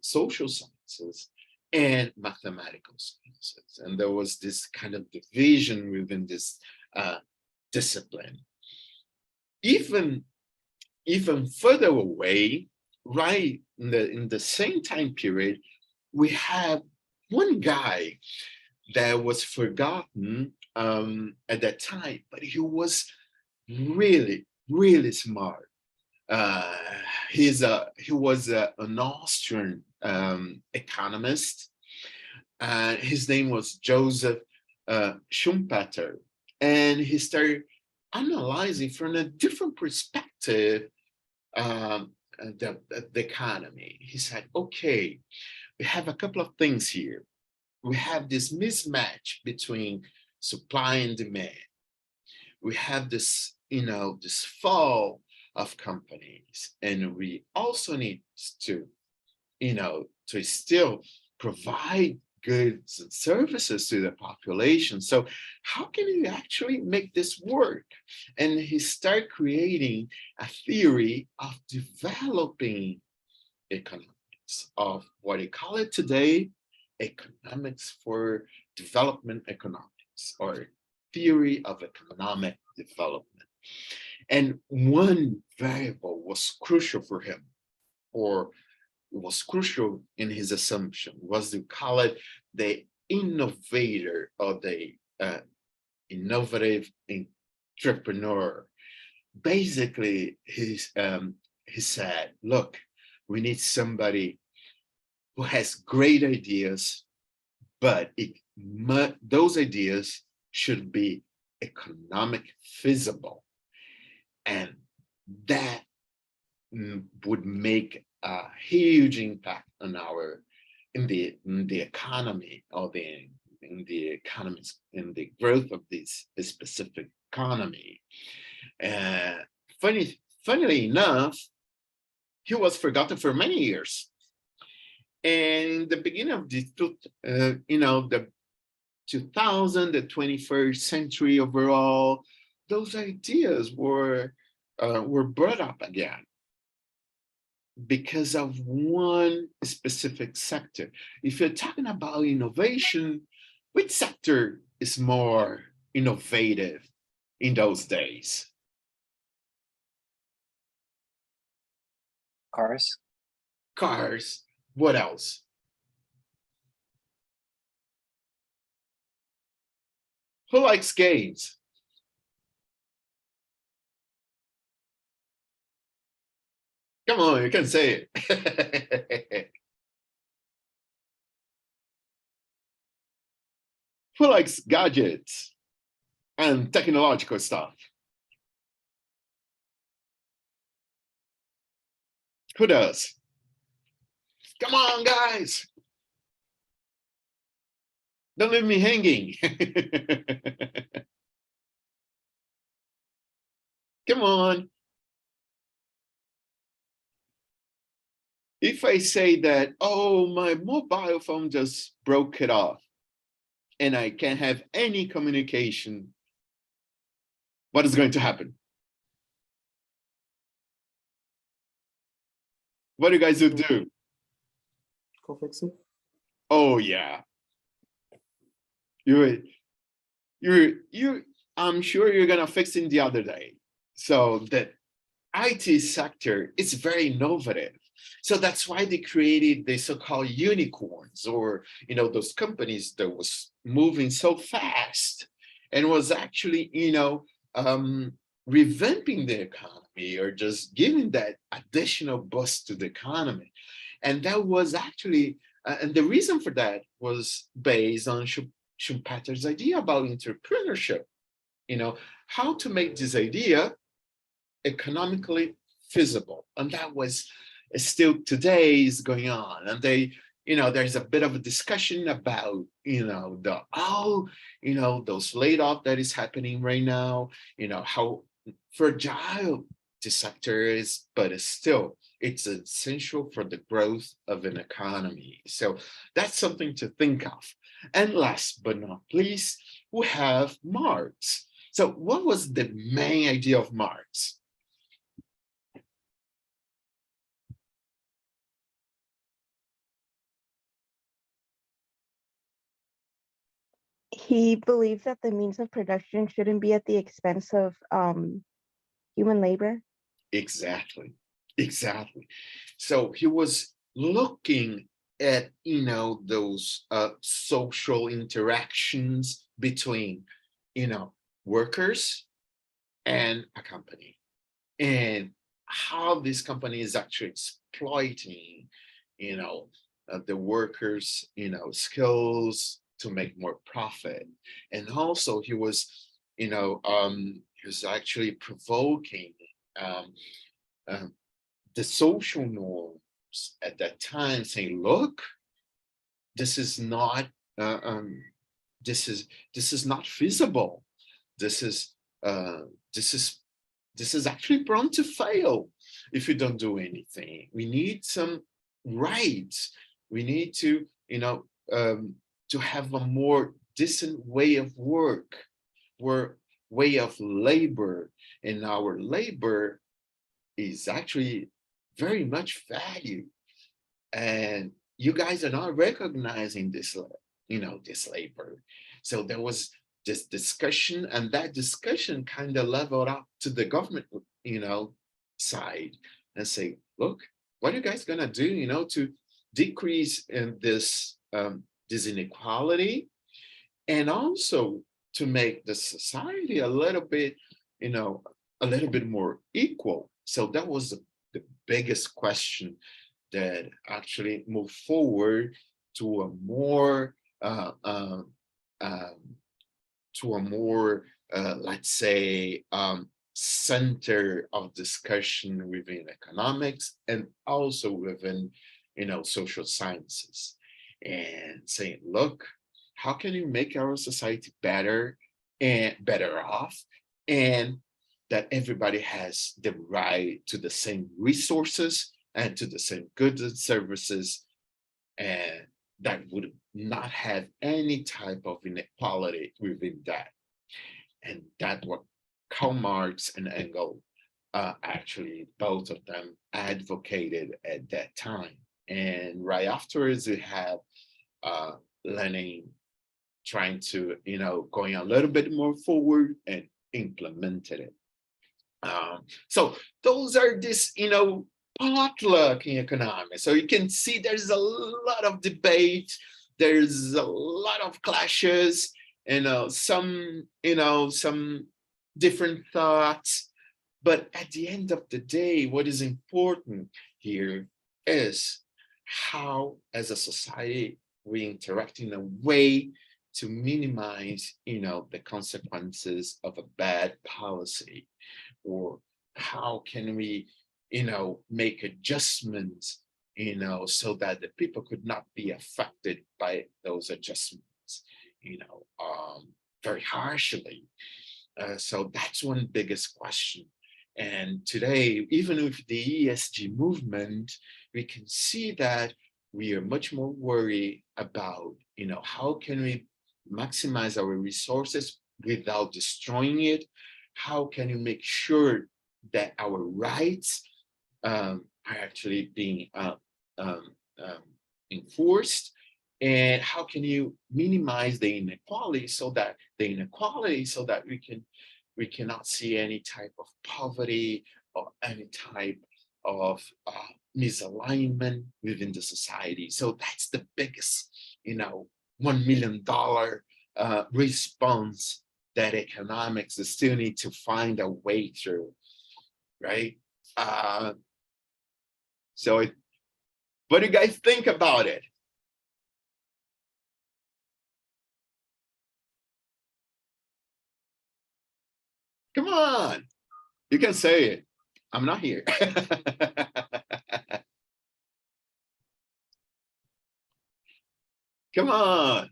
A: social sciences and mathematical sciences. And there was this kind of division within this discipline. Even further away, right in the same time period, we have one guy that was forgotten at that time, but he was really, really smart. He was an Austrian economist. His name was Joseph Schumpeter, and he started analyzing from a different perspective the economy. He said, okay, we have a couple of things here. We have this mismatch between supply and demand. We have this, this fall of companies, and we also need to, to still provide goods and services to the population. So how can you actually make this work? And he started creating a theory of developing economics, of what he call it today, economics for development economics, or theory of economic development. And one variable was crucial for him, or was crucial in his assumption, was to call it the innovator, or the innovative entrepreneur. Basically, he said, look, we need somebody who has great ideas, but those ideas should be economic feasible. And that would make a huge impact on in the economy, or in the growth of this specific economy. Funnily enough, he was forgotten for many years. And the beginning of the the the 21st century overall, those ideas were brought up again because of one specific sector. If you're talking about innovation, which sector is more innovative in those days?
E: Cars.
A: Cars. What else? Who likes games? Come on, you can say it. Who likes gadgets and technological stuff? Who does? Come on, guys. Don't leave me hanging. Come on. If I say that, oh, my mobile phone just broke it off and I can't have any communication, what is going to happen? What do you guys would do?
D: Go fix it.
A: Oh yeah. I'm sure you're gonna fix it the other day. So the IT sector is very innovative. So that's why they created the so-called unicorns, or those companies that was moving so fast and was actually revamping the economy, or just giving that additional boost to the economy. And that was actually, and the reason for that was based on Schumpeter's idea about entrepreneurship, how to make this idea economically feasible. And that was still today is going on. And there's a bit of a discussion about, those laid off that is happening right now, how fragile the sector is, but it's essential for the growth of an economy. So that's something to think of. And last but not least, we have Marx. So what was the main idea of Marx?
B: He believes that the means of production shouldn't be at the expense of human labor.
A: Exactly. So he was looking at, those social interactions between, workers and a company, and how this company is actually exploiting, the workers, skills to make more profit. And also he was actually provoking the social norms at that time, saying, look, this is not this is not feasible. This is actually prone to fail if you don't do anything. We need some rights. We need to have a more decent way of work, way of labor, and our labor is actually very much valued. And you guys are not recognizing this, this labor. So there was this discussion, and that discussion kind of leveled up to the government, side, and say, look, what are you guys gonna do, to decrease in this inequality, and also to make the society a little bit more equal. So that was the biggest question that actually moved forward to a more let's say center of discussion within economics, and also within social sciences, and saying, look, how can you make our society better and better off, and that everybody has the right to the same resources and to the same goods and services, and that would not have any type of inequality within that. And that's what Karl Marx and Engels, actually, both of them advocated at that time. And right afterwards, we have Lenin trying to, going a little bit more forward and implemented it. So those are this, potluck in economics. So you can see there's a lot of debate, there's a lot of clashes, some different thoughts. But at the end of the day, what is important here is how, as a society, we interact in a way to minimize, the consequences of a bad policy, or how can we, make adjustments, so that the people could not be affected by those adjustments, very harshly. So that's one biggest question. And today, even with the ESG movement, we can see that we are much more worried about, how can we maximize our resources without destroying it? How can you make sure that our rights are actually being enforced? And how can you minimize the inequality so that we cannot see any type of poverty or any type of misalignment within the society? So that's the biggest, $1 million response that economics still need to find a way through, right? So what do you guys think about it? Come on. You can say it. I'm not here. Come on.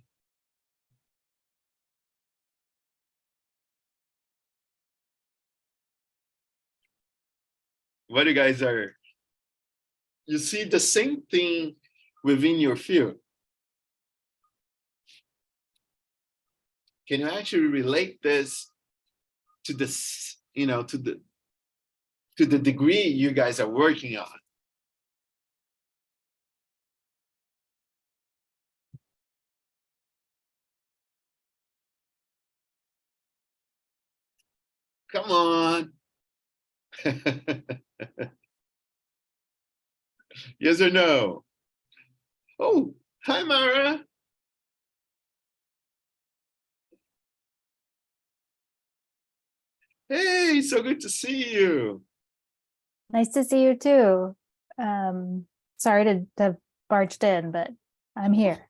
A: What you guys are, you see the same thing within your field. Can you actually relate this to this, you know, to the degree you guys are working on? Come on. Yes or no? Oh, hi, Mara. Hey, so good to see you.
G: Nice to see you too. Sorry to have barged in, but I'm here.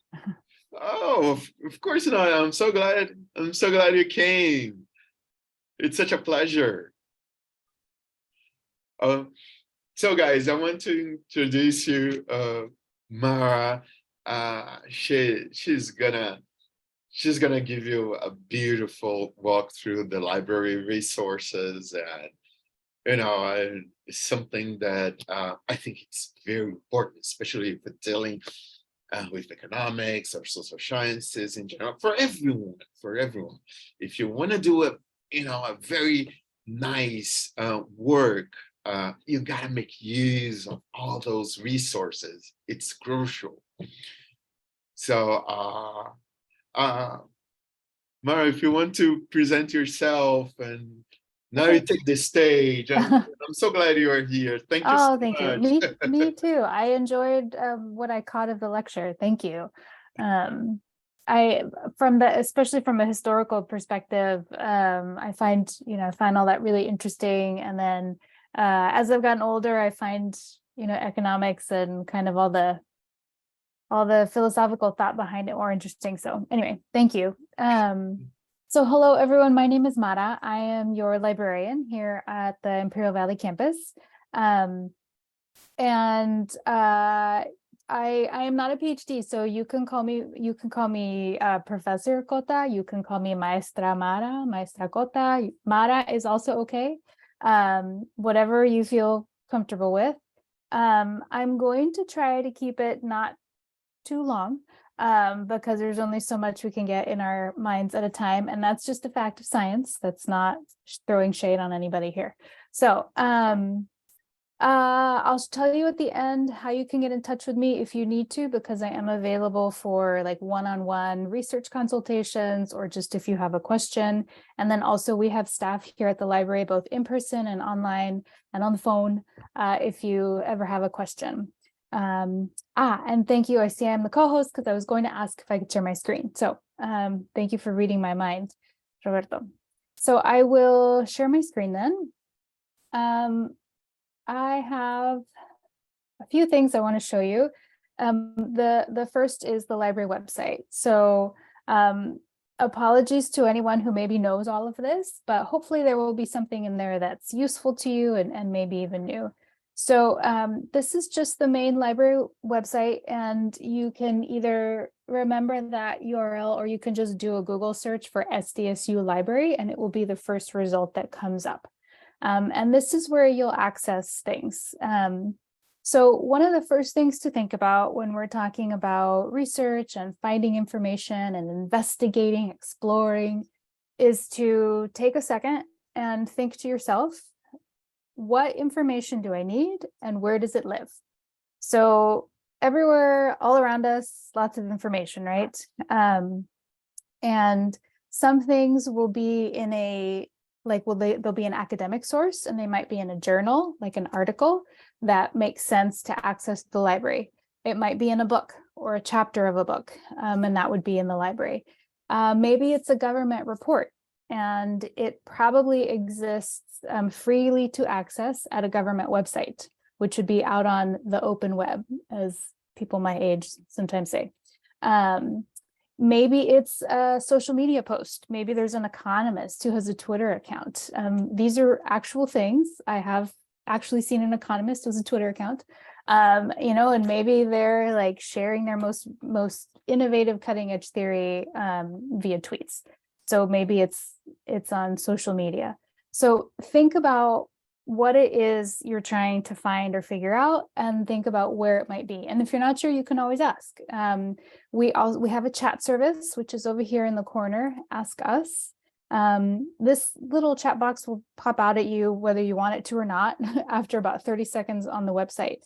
A: Oh, of course not. I'm so glad you came. It's such a pleasure. So guys, I want to introduce you, Mara. She's gonna give you a beautiful walk through the library resources, and you know, it's something that I think it's very important, especially if we're dealing with economics or social sciences in general, for everyone. If you want to do a very nice work, you got to make use of all those resources. It's crucial. So Mara, if you want to present yourself, and now you take the stage. I'm so glad you are here. Thank you so
G: Thank
A: much.
G: you. Me too. I enjoyed what I caught of the lecture. Thank you. Especially from a historical perspective, I find all that really interesting. And then as I've gotten older, I find economics and kind of all the philosophical thought behind it more interesting. So anyway, thank you. So hello, everyone. My name is Mara. I am your librarian here at the Imperial Valley campus. I am not a PhD, so you can call me Professor Kota. You can call me Maestra Mara, Maestra Kota. Mara is also okay. Whatever you feel comfortable with. I'm going to try to keep it not too long, because there's only so much we can get in our minds at a time, and that's just a fact of science. That's not throwing shade on anybody here. So I'll tell you at the end how you can get in touch with me if you need to, because I am available for like one-on-one research consultations, or just if you have a question. And then also we have staff here at the library, both in person and online and on the phone, if you ever have a question. And thank you. I see I'm the co-host because I was going to ask if I could share my screen. So thank you for reading my mind, Roberto. So I will share my screen then. I have a few things I want to show you. The first is the library website. So apologies to anyone who maybe knows all of this, but hopefully there will be something in there that's useful to you and maybe even new. So this is just the main library website, and you can either remember that URL, or you can just do a Google search for SDSU library, and it will be the first result that comes up. And this is where you'll access things. So one of the first things to think about when we're talking about research and finding information and investigating, exploring, is to take a second and think to yourself, what information do I need and where does it live? So everywhere, all around us, lots of information, right? And some things will be in a, they'll be an academic source, and they might be in a journal, like an article that makes sense to access the library. It might be in a book or a chapter of a book, and that would be in the library. Maybe it's a government report, and it probably exists freely to access at a government website, which would be out on the open web, as people my age sometimes say. Maybe it's a social media post. Maybe there's an economist who has a Twitter account. These are actual things. I have actually seen an economist who has a Twitter account. And maybe they're like sharing their most innovative cutting edge theory via tweets. So maybe it's on social media. So think about what it is you're trying to find or figure out, and think about where it might be. And if you're not sure, you can always ask. We have a chat service, which is over here in the corner, Ask Us. This little chat box will pop out at you whether you want it to or not after about 30 seconds on the website.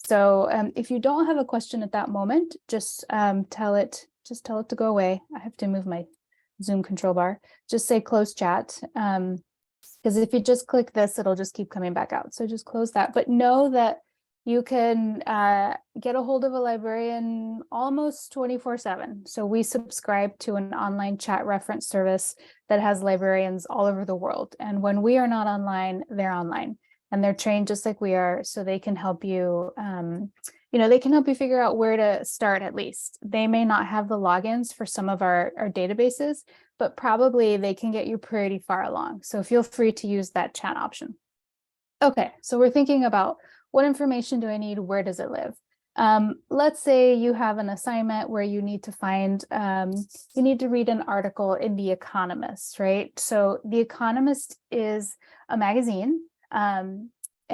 G: So if you don't have a question at that moment, just tell it to go away. I have to move my Zoom control bar. Just say close chat. Because if you just click this, it'll just keep coming back out. So just close that. But know that you can get a hold of a librarian almost 24/7. So we subscribe to an online chat reference service that has librarians all over the world. And when we are not online, they're online. And they're trained just like we are, so they can help you, they can help you figure out where to start at least. They may not have the logins for some of our databases, but probably they can get you pretty far along. So feel free to use that chat option. Okay, so we're thinking about what information do I need? Where does it live? Let's say you have an assignment where you need to find, you need to read an article in The Economist, right? So The Economist is a magazine,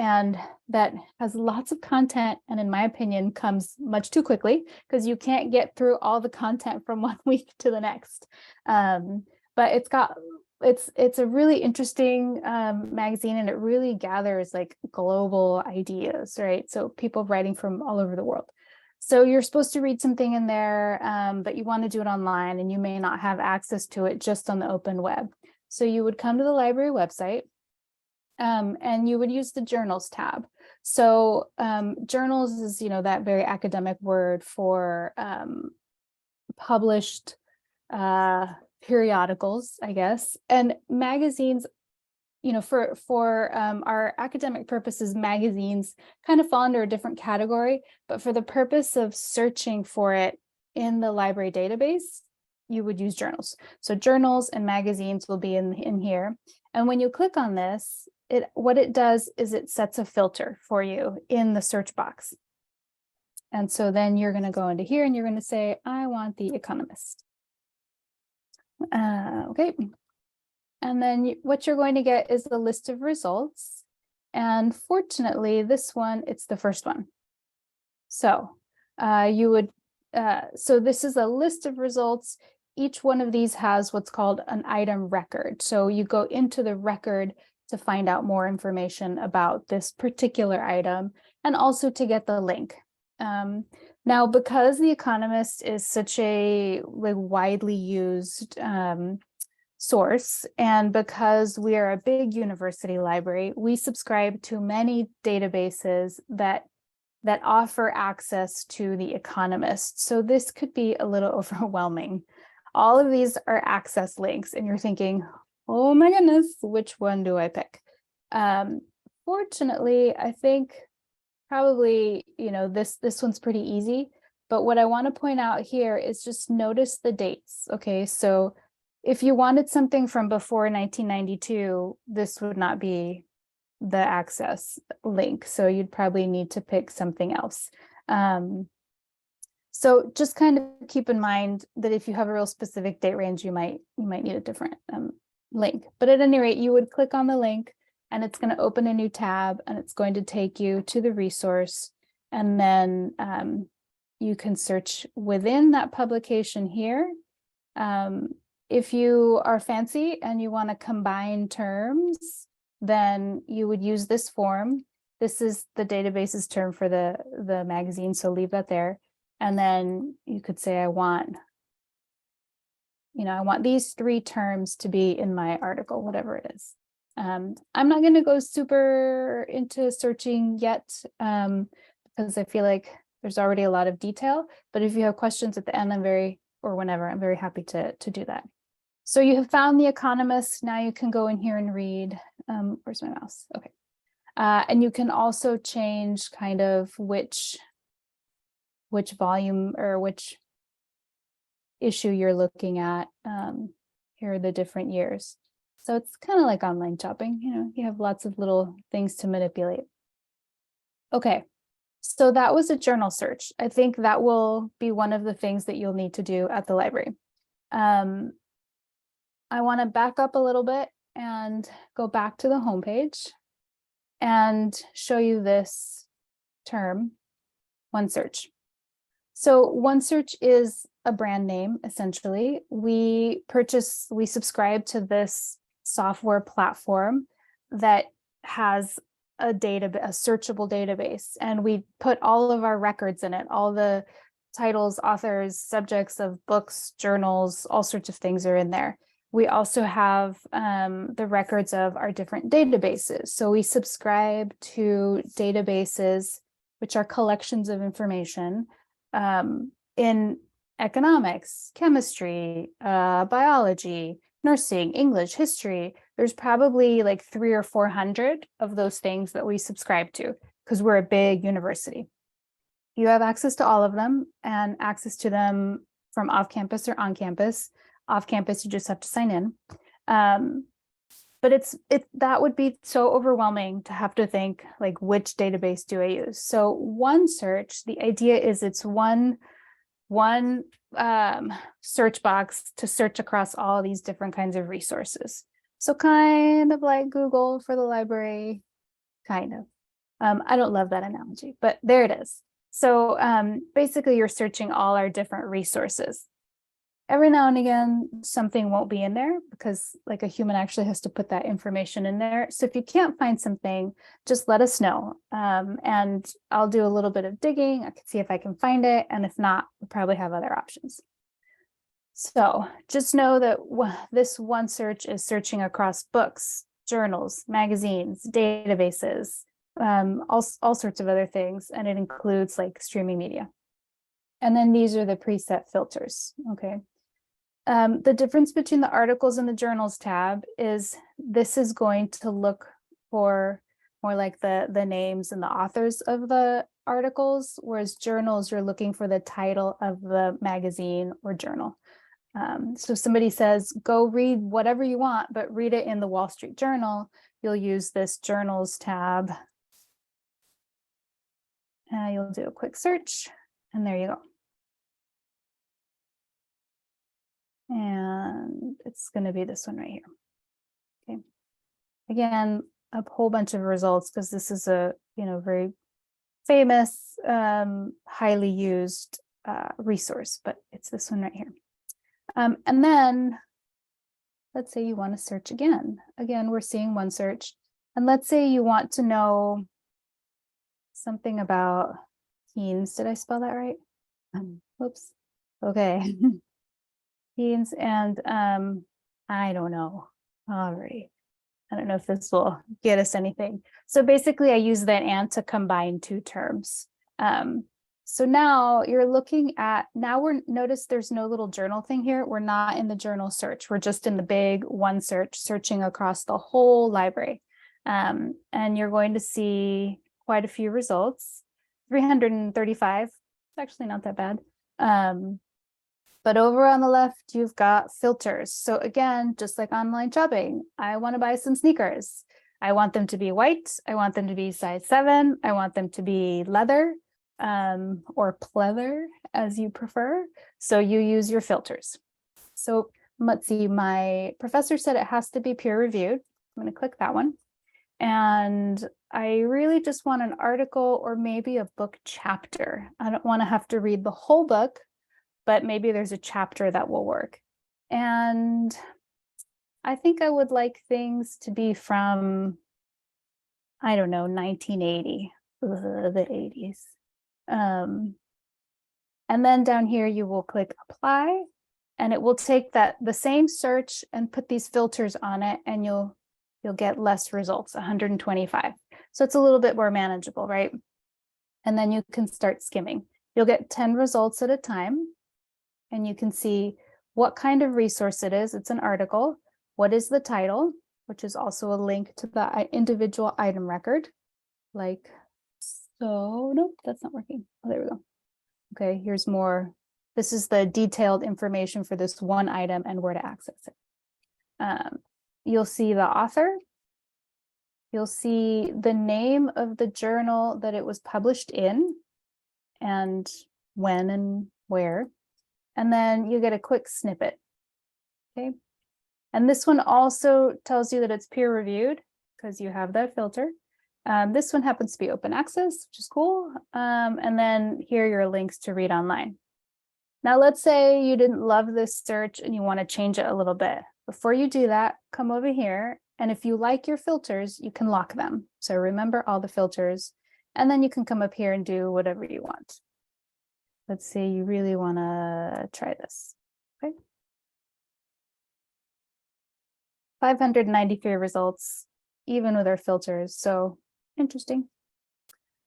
G: and that has lots of content, and in my opinion comes much too quickly because you can't get through all the content from one week to the next. But it's a really interesting magazine, and it really gathers like global ideas, right? So people writing from all over the world. So you're supposed to read something in there, but you want to do it online, and you may not have access to it just on the open web. So you would come to the library website, and you would use the journals tab. So journals is, that very academic word for published periodicals, I guess. And magazines, for our academic purposes, magazines kind of fall under a different category, but for the purpose of searching for it in the library database, you would use journals. So journals and magazines will be in here. And when you click on this, what it does is it sets a filter for you in the search box. And so then you're going to go into here and you're going to say, I want The Economist. Okay. And then what you're going to get is a list of results. And fortunately, this one, it's the first one. So so this is a list of results. Each one of these has what's called an item record. So you go into the record to find out more information about this particular item, and also to get the link. Now, because The Economist is such a widely used source, and because we are a big university library, we subscribe to many databases that offer access to The Economist. So this could be a little overwhelming. All of these are access links, and you're thinking, oh my goodness, which one do I pick? Fortunately, I think probably, this one's pretty easy. But what I want to point out here is just notice the dates. Okay, so if you wanted something from before 1992, this would not be the access link. So you'd probably need to pick something else. So just kind of keep in mind that if you have a real specific date range, you might need a different link. But at any rate, you would click on the link, and it's going to open a new tab, and it's going to take you to the resource. And then you can search within that publication here. If you are fancy and you want to combine terms, then you would use this form. This is the database's term for the magazine, so leave that there. And then you could say, I want these 3 terms to be in my article, whatever it is. I'm not going to go super into searching yet, because I feel like there's already a lot of detail. But if you have questions at the end, I'm very happy to do that. So you have found The Economist. Now you can go in here and read. Where's my mouse? Okay. And you can also change kind of which volume or which issue you're looking at. Here are the different years. So it's kind of like online shopping, you know, you have lots of little things to manipulate. Okay, so that was a journal search. I think that will be one of the things that you'll need to do at the library. I want to back up a little bit and go back to the homepage and show you this term, OneSearch. So OneSearch is a brand name, essentially. We subscribe to this software platform that has a searchable database, and we put all of our records in it, all the titles, authors, subjects of books, journals, all sorts of things are in there. We also have the records of our different databases. So we subscribe to databases, which are collections of information in economics, chemistry, biology, nursing, English, history. There's probably like 300 or 400 of those things that we subscribe to because we're a big university. You have access to all of them and access to them from off campus or on campus. Off campus, you just have to sign in. But that would be so overwhelming to have to think like, which database do I use? So OneSearch, the idea is it's one search box to search across all these different kinds of resources. So kind of like Google for the library, kind of. I don't love that analogy, but there it is. So basically you're searching all our different resources. Every now and again, something won't be in there because like a human actually has to put that information in there. So if you can't find something, just let us know. And I'll do a little bit of digging. I can see if I can find it. And if not, we'll probably have other options. So just know that this OneSearch is searching across books, journals, magazines, databases, all sorts of other things. And it includes like streaming media. And then these are the preset filters, okay? The difference between the articles and the journals tab is this is going to look for more like the names and the authors of the articles, whereas journals, you're looking for the title of the magazine or journal. So if somebody says, go read whatever you want, but read it in the Wall Street Journal, you'll use this journals tab. You'll do a quick search, and there you go. And it's going to be this one right here. Okay. Again, a whole bunch of results because this is a very famous, highly used resource, but it's this one right here. And then let's say you want to search again. Again, we're seeing OneSearch. And let's say you want to know something about teens. Did I spell that right? Whoops. Okay. Teens and I don't know. All right. I don't know if this will get us anything. So basically I use that and to combine two terms. So now you're looking at, notice there's no little journal thing here. We're not in the journal search. We're just in the big OneSearch searching across the whole library. And you're going to see quite a few results. 335, it's actually not that bad. But over on the left, you've got filters. So again, just like online shopping, I want to buy some sneakers. I want them to be white. I want them to be size 7. I want them to be leather or pleather as you prefer. So you use your filters. So let's see, my professor said it has to be peer reviewed. I'm going to click that one. And I really just want an article or maybe a book chapter. I don't want to have to read the whole book, but maybe there's a chapter that will work. And I think I would like things to be from, I don't know, 1980, the 80s. And then down here, you will click apply, and it will take the same search and put these filters on it, and you'll get less results, 125. So it's a little bit more manageable, right? And then you can start skimming. You'll get 10 results at a time. And you can see what kind of resource it is. It's an article. What is the title, which is also a link to the individual item record. Like so, nope, that's not working. Oh, there we go. Okay, here's more This is the detailed information for this one item and where to access it. You'll see the author. You'll see the name of the journal that it was published in and when and where. And then you get a quick snippet. Okay. And this one also tells you that it's peer reviewed because you have that filter. This one happens to be open access, which is cool. And then here are your links to read online. Now, let's say you didn't love this search and you want to change it a little bit. Before you do that, come over here. And if you like your filters, you can lock them. So remember all the filters, and then you can come up here and do whatever you want. Let's say you really want to try this. Okay. 593 results, even with our filters. So interesting.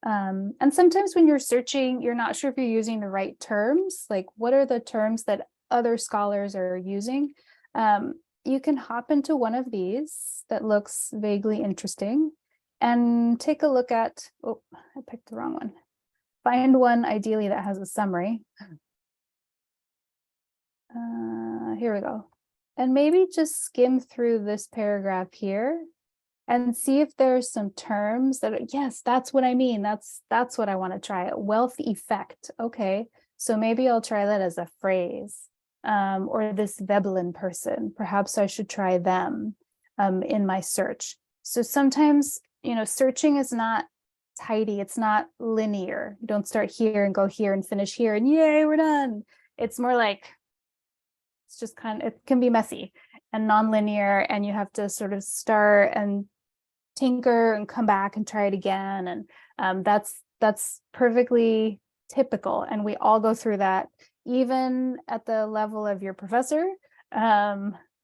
G: And sometimes when you're searching, you're not sure if you're using the right terms, like what are the terms that other scholars are using. You can hop into one of these that looks vaguely interesting and take a look at, oh, I picked the wrong one. Find one ideally that has a summary. Here we go. And maybe just skim through this paragraph here and see if there's some terms that are, yes, that's what I mean. That's what I want to try. Wealth effect. Okay, so maybe I'll try that as a phrase. Or this Veblen person, perhaps I should try them in my search. So sometimes, you know, searching is not tidy. It's not linear. You don't start here and go here and finish here and yay, we're done. It's more like, it's just kind of, it can be messy and non-linear, and you have to sort of start and tinker and come back and try it again. And that's perfectly typical. And we all go through that, even at the level of your professor.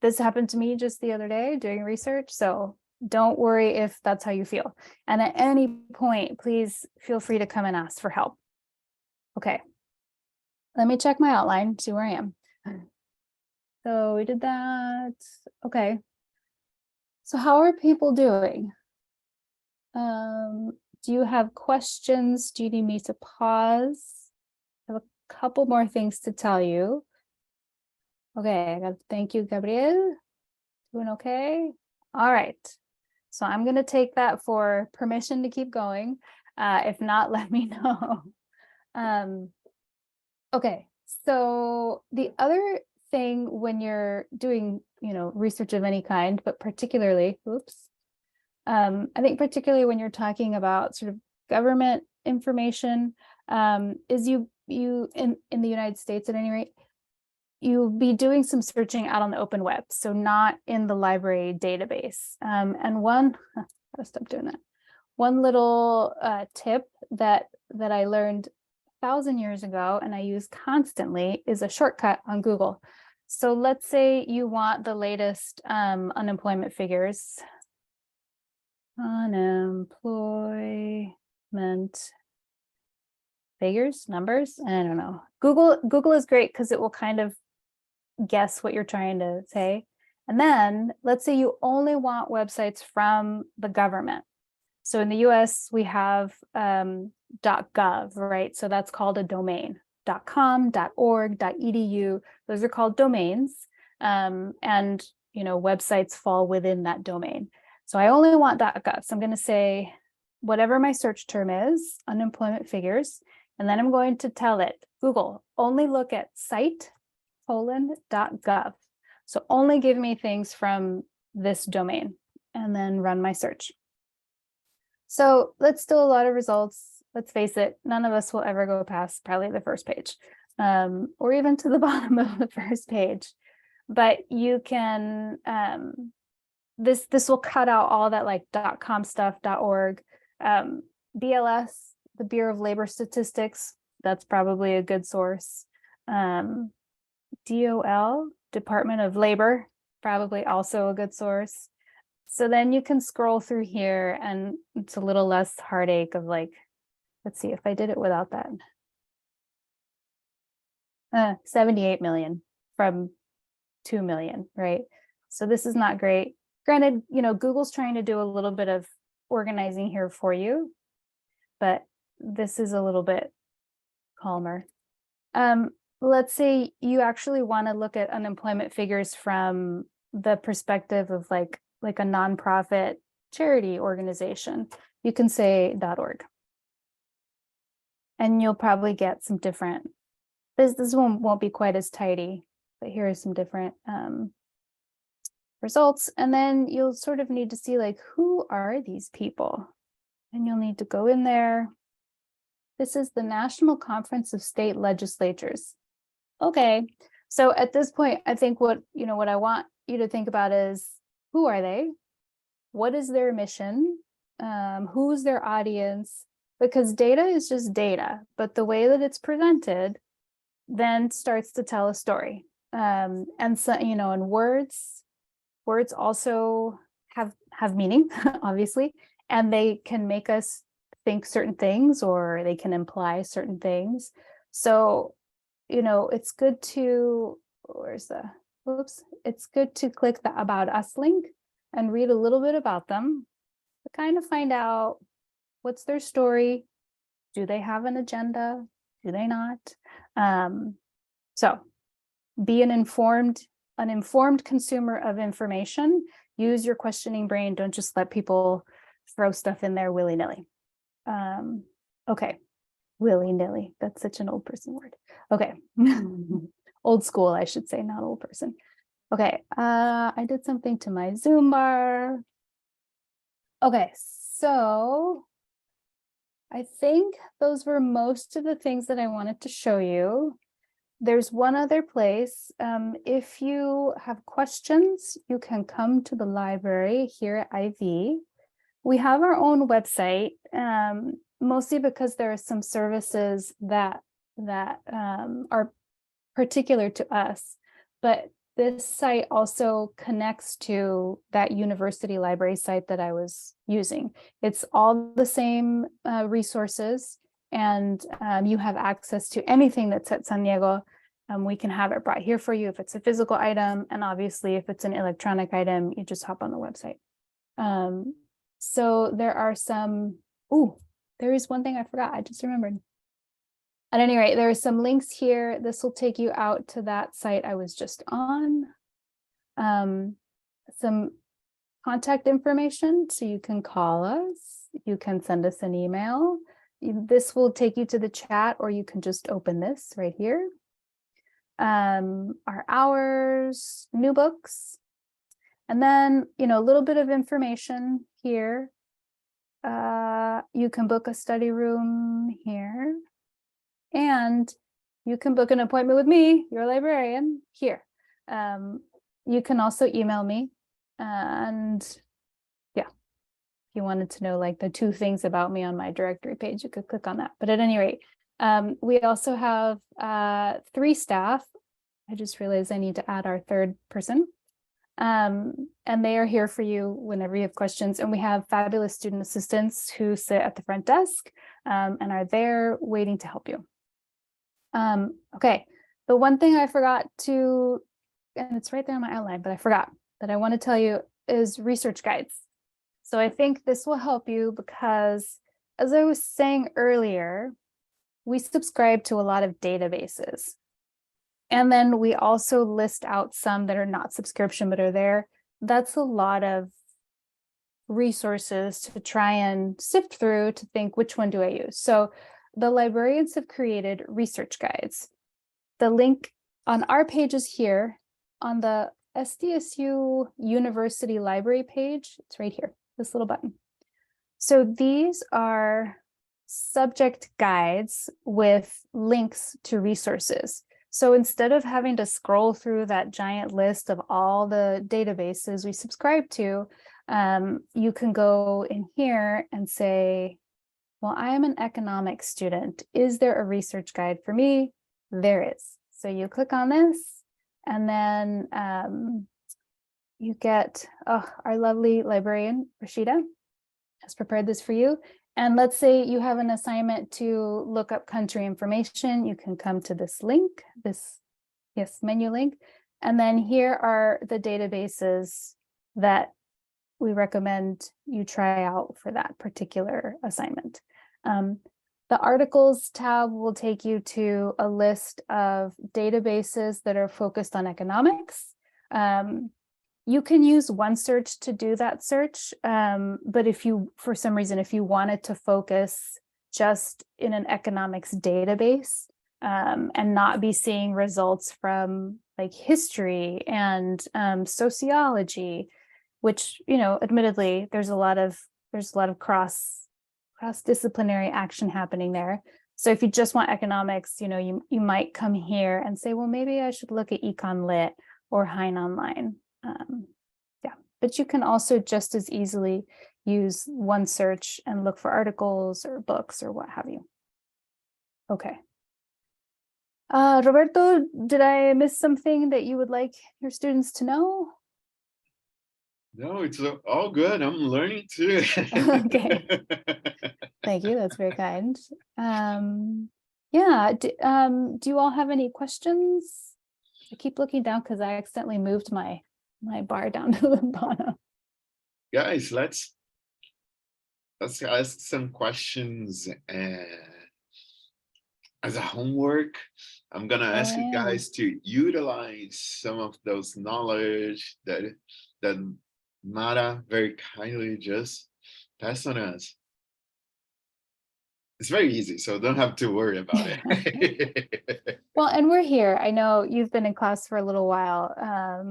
G: This happened to me just the other day doing research. So don't worry if that's how you feel. And at any point, please feel free to come and ask for help. Okay, let me check my outline, see where I am. So we did that. Okay. So how are people doing? Do you have questions? Do you need me to pause? I have a couple more things to tell you. Okay, I got to thank you, Gabriel. Doing okay? All right. So I'm going to take that for permission to keep going. If not, let me know. Okay, so the other thing when you're doing, you know, research of any kind, but particularly, I think particularly when you're talking about sort of government information, is you in the United States at any rate, you'll be doing some searching out on the open web, so not in the library database. And gotta stop doing that. One little tip that I learned 1,000 years ago and I use constantly is a shortcut on Google. So let's say you want the latest unemployment figures. Unemployment figures, numbers, I don't know. Google is great because it will kind of guess what you're trying to say. And then let's say you only want websites from the government. So in the US, we have .gov, right? So that's called a domain. .com, .org, .edu, those are called domains. And, you know, websites fall within that domain. So I only want .gov. So I'm going to say whatever my search term is, unemployment figures, and then I'm going to tell it, Google, only look at site:.gov. So only give me things from this domain, and then run my search. So that's still a lot of results. Let's face it, none of us will ever go past probably the first page, or even to the bottom of the first page. But you can, this will cut out all that like .com stuff, .org, BLS, the Bureau of Labor Statistics, that's probably a good source. DOL, Department of Labor, probably also a good source. So then you can scroll through here and it's a little less heartache of like, let's see if I did it without that. 78 million from 2 million, right? So this is not great. Granted, you know, Google's trying to do a little bit of organizing here for you, but this is a little bit calmer. let's say you actually want to look at unemployment figures from the perspective of like a nonprofit charity organization. You can say .org. And you'll probably get some different, this one won't be quite as tidy, but here are some different results. And then you'll sort of need to see like, who are these people? And you'll need to go in there. This is the National Conference of State Legislatures. Okay, so at this point, I think what I want you to think about is, who are they? What is their mission? Who's their audience? Because data is just data, but the way that it's presented then starts to tell a story. And so, and words also have meaning, obviously, and they can make us think certain things, or they can imply certain things. So, it's good to, it's good to click the About Us link and read a little bit about them to kind of find out what's their story. Do they have an agenda? Do they not? So be an informed consumer of information. Use your questioning brain. Don't just let people throw stuff in there willy-nilly. Okay, willy-nilly. That's such an old person word. Okay, old school, I should say, not old person. Okay, I did something to my Zoom bar. Okay, so I think those were most of the things that I wanted to show you. There's one other place. If you have questions, you can come to the library here at IV. We have our own website, mostly because there are some services that are particular to us, but this site also connects to that university library site that I was using. It's all the same resources, and you have access to anything that's at San Diego. We can have it brought here for you if it's a physical item, and obviously if it's an electronic item, you just hop on the website. So there are some, there is one thing I forgot, I just remembered. At any rate, there are some links here. This will take you out to that site I was just on. Some contact information, so you can call us, you can send us an email. This will take you to the chat, or you can just open this right here. Our hours, new books, and then, a little bit of information here. You can book a study room here. And you can book an appointment with me, your librarian, here. You can also email me. And yeah, if you wanted to know like the 2 things about me on my directory page, you could click on that. But at any rate, we also have 3 staff. I just realized I need to add our 3rd person. And they are here for you whenever you have questions. And we have fabulous student assistants who sit at the front desk and are there waiting to help you. Okay, the one thing I forgot to, and it's right there on my outline, but I forgot that I want to tell you is research guides. So I think this will help you because, as I was saying earlier, we subscribe to a lot of databases. And then we also list out some that are not subscription, but are there. That's a lot of resources to try and sift through to think, which one do I use? So the librarians have created research guides. The link on our page is here on the SDSU University Library page. It's right here, this little button. So these are subject guides with links to resources. So instead of having to scroll through that giant list of all the databases we subscribe to, you can go in here and say, well, I am an economics student. Is there a research guide for me? There is. So you click on this, and then you get, our lovely librarian, Rashida, has prepared this for you. And let's say you have an assignment to look up country information. You can come to this link, this menu link. And then here are the databases that we recommend you try out for that particular assignment. The articles tab will take you to a list of databases that are focused on economics. You can use OneSearch to do that search, but if you, for some reason, if you wanted to focus just in an economics database and not be seeing results from like history and sociology, which, you know, admittedly, there's a lot of cross-disciplinary action happening there. So if you just want economics, you know, you might come here and say, well, maybe I should look at Econ Lit or Hein Online. Yeah, but you can also just as easily use OneSearch and look for articles or books or what have you. Okay. Roberto, did I miss something that you would like your students to know?
A: No, it's all good. I'm learning too.
G: Okay. Thank you. That's very kind. Yeah. Do you all have any questions? I keep looking down because I accidentally moved my bar down to the bottom.
A: Guys, let's ask some questions as a homework. I'm gonna ask you guys to utilize some of those knowledge that Mara very kindly just passed on us. It's very easy, so don't have to worry about it.
G: Well, and we're here. I know you've been in class for a little while,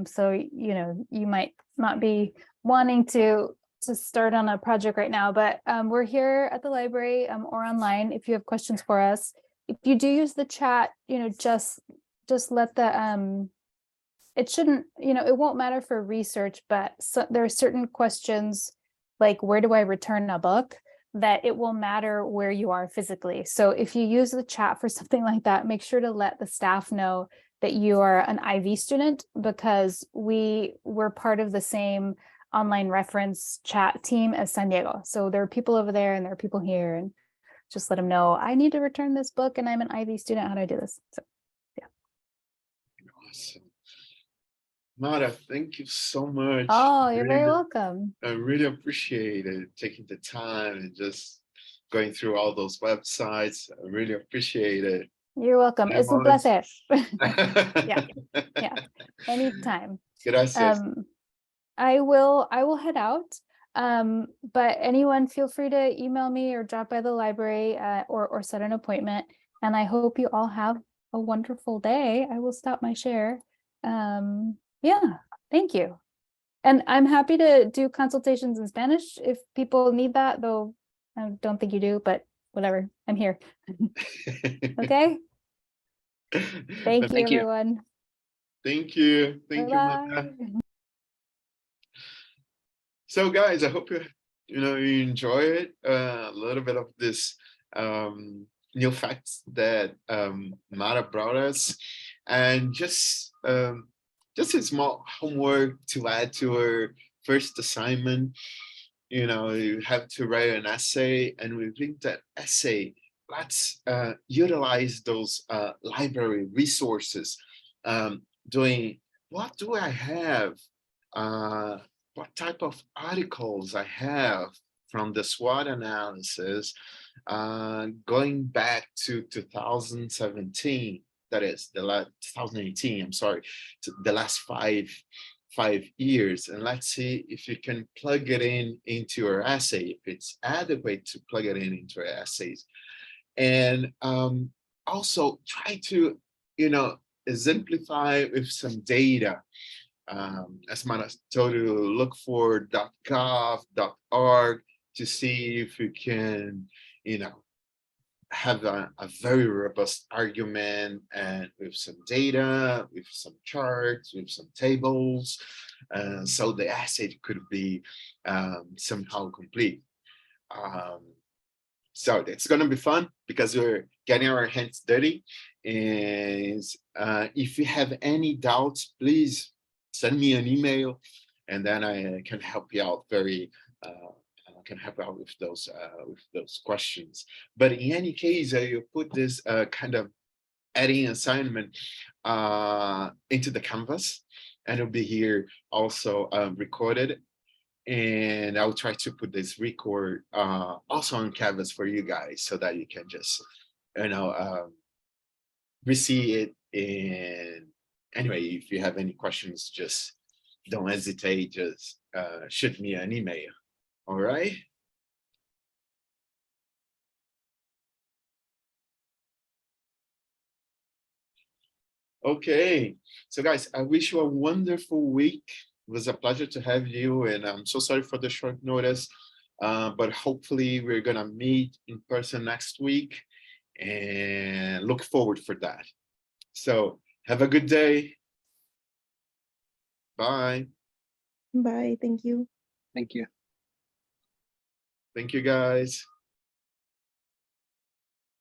G: so you know you might not be wanting to start on a project right now, but we're here at the library or online if you have questions for us. If you do use the chat, you know, just let the it shouldn't, you know, it won't matter for research, but there are certain questions like where do I return a book that it will matter where you are physically. So if you use the chat for something like that, make sure to let the staff know that you are an IB student, because we're part of the same online reference chat team as San Diego. So there are people over there and there are people here, and just let them know, I need to return this book and I'm an IB student. How do I do this? So yeah.
A: Awesome. Mara, thank you so much.
G: Oh, you're very welcome.
A: I really appreciate it, taking the time and just going through all those websites. I really appreciate it.
G: You're welcome. It's a placer. Yeah, anytime.
A: Gracias.
G: I will head out. But anyone feel free to email me or drop by the library or set an appointment. And I hope you all have a wonderful day. I will stop my share. Yeah, thank you. And I'm happy to do consultations in Spanish if people need that, though I don't think you do, but whatever, I'm here. Okay. Thank you, everyone.
A: Thank you. Thank you, Mara. So guys, I hope you enjoy it. A little bit of this new facts that Mara brought us, and just a small homework to add to her first assignment. You know, you have to write an essay, and within that essay, let's utilize those library resources. Doing what do I have? What type of articles I have from the SWOT analysis going back to 2017, that is the last 2018, I'm sorry, to the last five years, and let's see if you can plug it into your essay, if it's adequate to plug it into your essays. And also try to, exemplify with some data. As Mara told you, look for .gov.org to see if you can, have a very robust argument, and with some data, with some charts, with some tables, so the essay could be somehow complete. So it's going to be fun because we're getting our hands dirty. And if you have any doubts, please send me an email, and then I can help you out with those questions. But in any case, you put this kind of adding assignment into the Canvas, and it'll be here also recorded. And I'll try to put this record also on Canvas for you guys so that you can just, receive it. And anyway, if you have any questions, just don't hesitate, just shoot me an email. All right. Okay, so guys, I wish you a wonderful week. It was a pleasure to have you, and I'm so sorry for the short notice, but hopefully we're gonna meet in person next week, and look forward for that. So have a good day. Bye.
B: Bye. Thank you.
E: Thank you.
A: Thank you, guys.